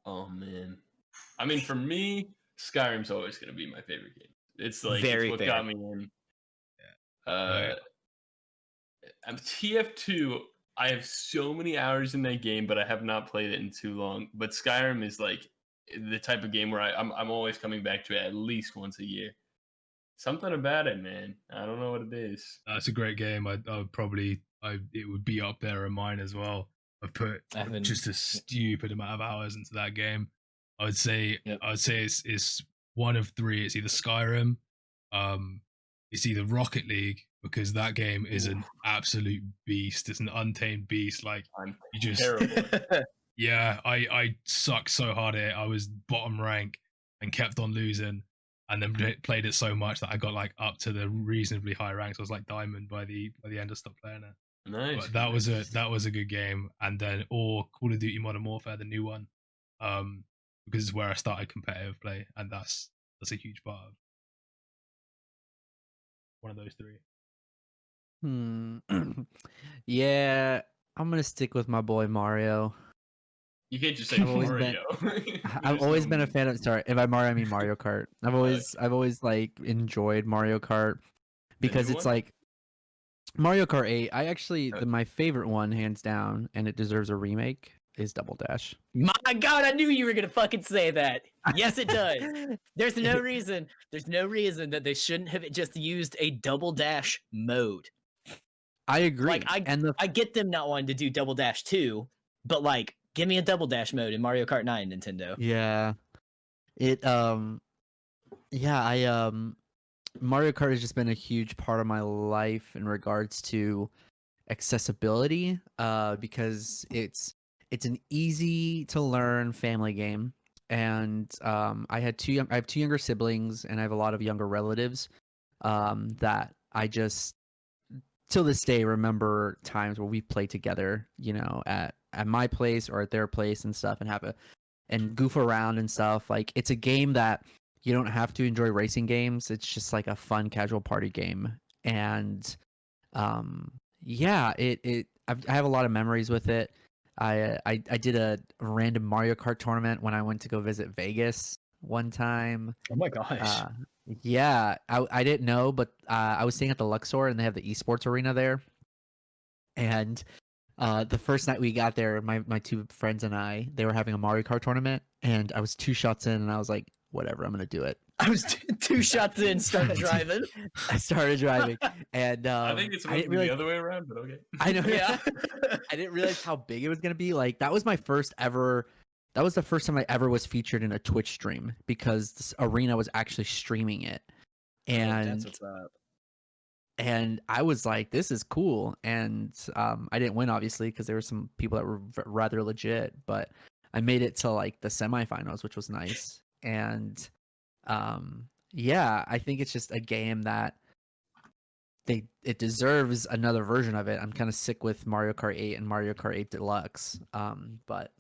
Speaker 1: Oh man, I mean, for me, Skyrim's always gonna be my favorite game. It's like
Speaker 4: Very
Speaker 1: what
Speaker 4: fair.
Speaker 1: got me in. I'm TF2. I have so many hours in that game, but I have not played it in too long. But Skyrim is like the type of game where I'm always coming back to it at least once a year. Something about it, man. I don't know what it is.
Speaker 2: It's a great game. I would probably, it would be up there in mine as well. I've put just a stupid amount of hours into that game. I would say it's one of three. It's either Skyrim, it's either Rocket League, because that game is an absolute beast. It's an untamed beast. Like you just
Speaker 1: Terrible.
Speaker 2: yeah, I sucked so hard at it. I was bottom rank and kept on losing, and then played it so much that I got like up to the reasonably high ranks. I was like diamond by the end. I stopped playing it.
Speaker 1: Nice.
Speaker 2: But that was a good game. And then or Call of Duty Modern Warfare, the new one, because it's where I started competitive play, and that's a huge part of one of those three.
Speaker 3: Yeah, I'm gonna stick with my boy Mario.
Speaker 1: You can't just say
Speaker 3: I've always
Speaker 1: Mario.
Speaker 3: I've always been a fan of. Sorry, if by Mario I mean Mario Kart. I've always like enjoyed Mario Kart because it's like Mario Kart 8. I actually my favorite one, hands down, and it deserves a remake, is Double Dash.
Speaker 4: My God, I knew you were gonna fucking say that. Yes, it does. There's no reason that they shouldn't have just used a Double Dash mode.
Speaker 3: I agree.
Speaker 4: Like I get them not wanting to do Double Dash 2, but like give me a Double Dash mode in Mario Kart 9, Nintendo.
Speaker 3: Yeah. Mario Kart has just been a huge part of my life in regards to accessibility, because it's an easy to learn family game, and I have two younger siblings, and I have a lot of younger relatives that I just till this day remember times where we played together, at my place or at their place and stuff, and goof around and stuff. Like, it's a game that you don't have to enjoy racing games. It's just like a fun casual party game. And I have a lot of memories with it. I did a random Mario Kart tournament when I went to go visit Vegas one time.
Speaker 4: Oh my gosh.
Speaker 3: Yeah, I didn't know, but I was staying at the Luxor, and they have the esports arena there. And the first night we got there, my two friends and they were having a Mario Kart tournament, and I was 2 shots in, and I was like, whatever, I'm gonna do it.
Speaker 4: I was 2 shots in, started driving.
Speaker 3: I started driving, and
Speaker 1: I think it's supposed to be the other way around, but okay.
Speaker 3: I know, yeah. I didn't realize how big it was gonna be. Like, that was the first time I ever was featured in a Twitch stream, because this arena was actually streaming it. And
Speaker 4: that's what's up.
Speaker 3: And I was like, this is cool. And I didn't win, obviously, because there were some people that were rather legit, but I made it to like the semifinals, which was nice. And I think it's just a game that it deserves another version of it. I'm kind of sick with Mario Kart 8 and Mario Kart 8 Deluxe. But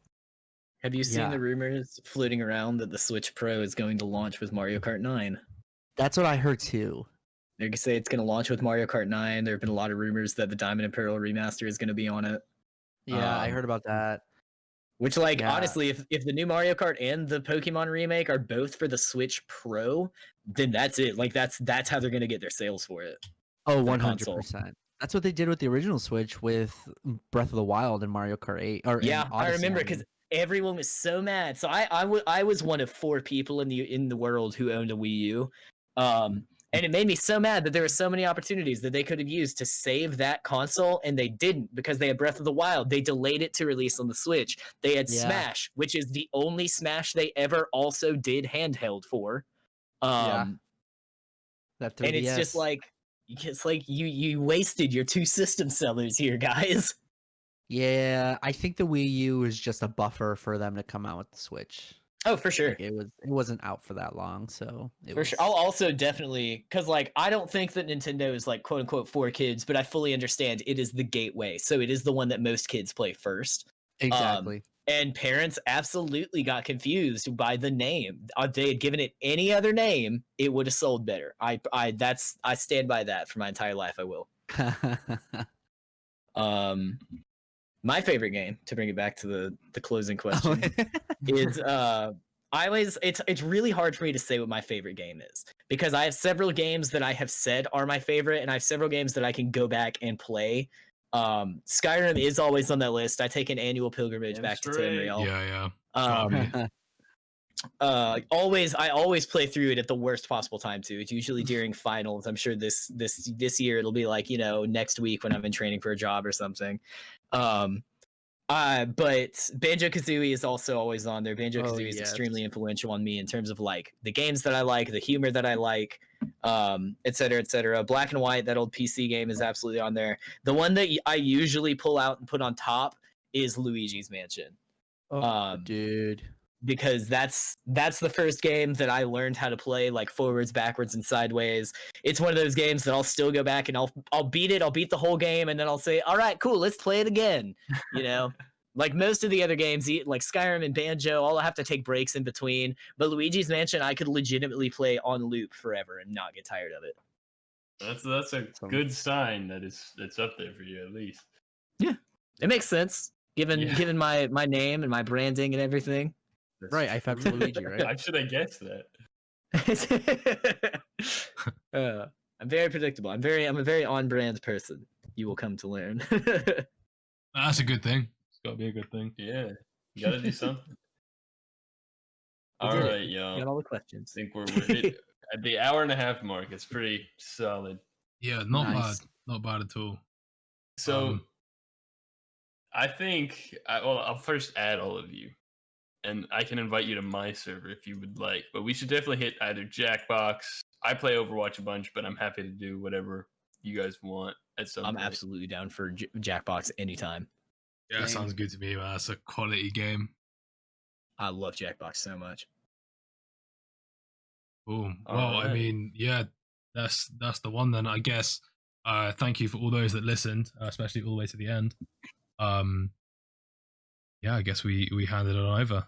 Speaker 4: have you seen the rumors floating around that the Switch Pro is going to launch with Mario Kart 9?
Speaker 3: That's what I heard too.
Speaker 4: They're going to say it's going to launch with Mario Kart 9. There have been a lot of rumors that the Diamond and Pearl remaster is going to be on it.
Speaker 3: Yeah, I heard about that.
Speaker 4: Which, honestly, if the new Mario Kart and the Pokemon remake are both for the Switch Pro, then that's it. Like, that's how they're going to get their sales for it.
Speaker 3: Oh, 100%. That's what they did with the original Switch with Breath of the Wild and Mario Kart 8.
Speaker 4: I remember, because everyone was so mad. So I was one of 4 people in the world who owned a Wii U. And it made me so mad that there were so many opportunities that they could have used to save that console, and they didn't, because they had Breath of the Wild. They delayed it to release on the Switch. They had Smash, which is the only Smash they ever also did handheld for.
Speaker 3: That 3DS.
Speaker 4: And it's just like you wasted your 2 system sellers here, guys.
Speaker 3: Yeah, I think the Wii U is just a buffer for them to come out with the Switch.
Speaker 4: Oh, for sure.
Speaker 3: Like, it wasn't out for that long, so
Speaker 4: sure. I'll also definitely, because I don't think that Nintendo is like quote unquote for kids, but I fully understand it is the gateway, so it is the one that most kids play first.
Speaker 3: Exactly.
Speaker 4: And parents absolutely got confused by the name. If they had given it any other name, it would have sold better. I stand by that for my entire life. I will. My favorite game, to bring it back to the closing question, is it's really hard for me to say what my favorite game is, because I have several games that I have said are my favorite, and I have several games that I can go back and play Skyrim is always on that list. I take an annual pilgrimage
Speaker 1: Damn
Speaker 4: back to
Speaker 1: straight.
Speaker 4: Tamriel.
Speaker 2: Yeah.
Speaker 4: I always play through it at the worst possible time too. It's usually during finals. I'm sure this year it'll be like, next week when I'm in training for a job or something. But Banjo-Kazooie is also always on there. Banjo-Kazooie is extremely influential on me in terms of like the games that I like, the humor that I like, et cetera, et cetera. Black and White, that old PC game, is absolutely on there. The one that I usually pull out and put on top is Luigi's Mansion.
Speaker 3: Dude.
Speaker 4: Because that's the first game that I learned how to play like forwards, backwards, and sideways. It's one of those games that I'll still go back and I'll beat it. I'll beat the whole game, and then I'll say, "All right, cool, let's play it again." Like most of the other games, like Skyrim and Banjo, I'll have to take breaks in between. But Luigi's Mansion, I could legitimately play on loop forever and not get tired of it.
Speaker 1: That's a good sign that it's up there for you at least.
Speaker 4: Yeah, it makes sense given my name and my branding and everything.
Speaker 1: That's
Speaker 3: Right, I found Luigi, right?
Speaker 1: I should have guessed
Speaker 4: that. I'm very predictable. I'm a very on-brand person. You will come to learn.
Speaker 2: That's a good thing. It's got to be a good thing.
Speaker 1: Yeah, you got to do something. All right, y'all.
Speaker 4: Got all the questions.
Speaker 1: I think we're at the hour and a half mark. It's pretty solid.
Speaker 2: Yeah, not
Speaker 3: Nice.
Speaker 2: bad. Not bad at all.
Speaker 1: So I think I'll first add all of you, and I can invite you to my server if you would like. But we should definitely hit either Jackbox. I play Overwatch a bunch, but I'm happy to do whatever you guys want at some
Speaker 4: I'm
Speaker 1: point.
Speaker 4: absolutely down for Jackbox anytime.
Speaker 2: Yeah, sounds good to me, man. That's a quality game.
Speaker 4: I love Jackbox so much.
Speaker 2: Boom.
Speaker 1: All
Speaker 2: Well, I
Speaker 1: right.
Speaker 2: mean, yeah, that's the one then, I guess. Thank you for all those that listened, especially all the way to the end. Yeah, I guess we handed it on over.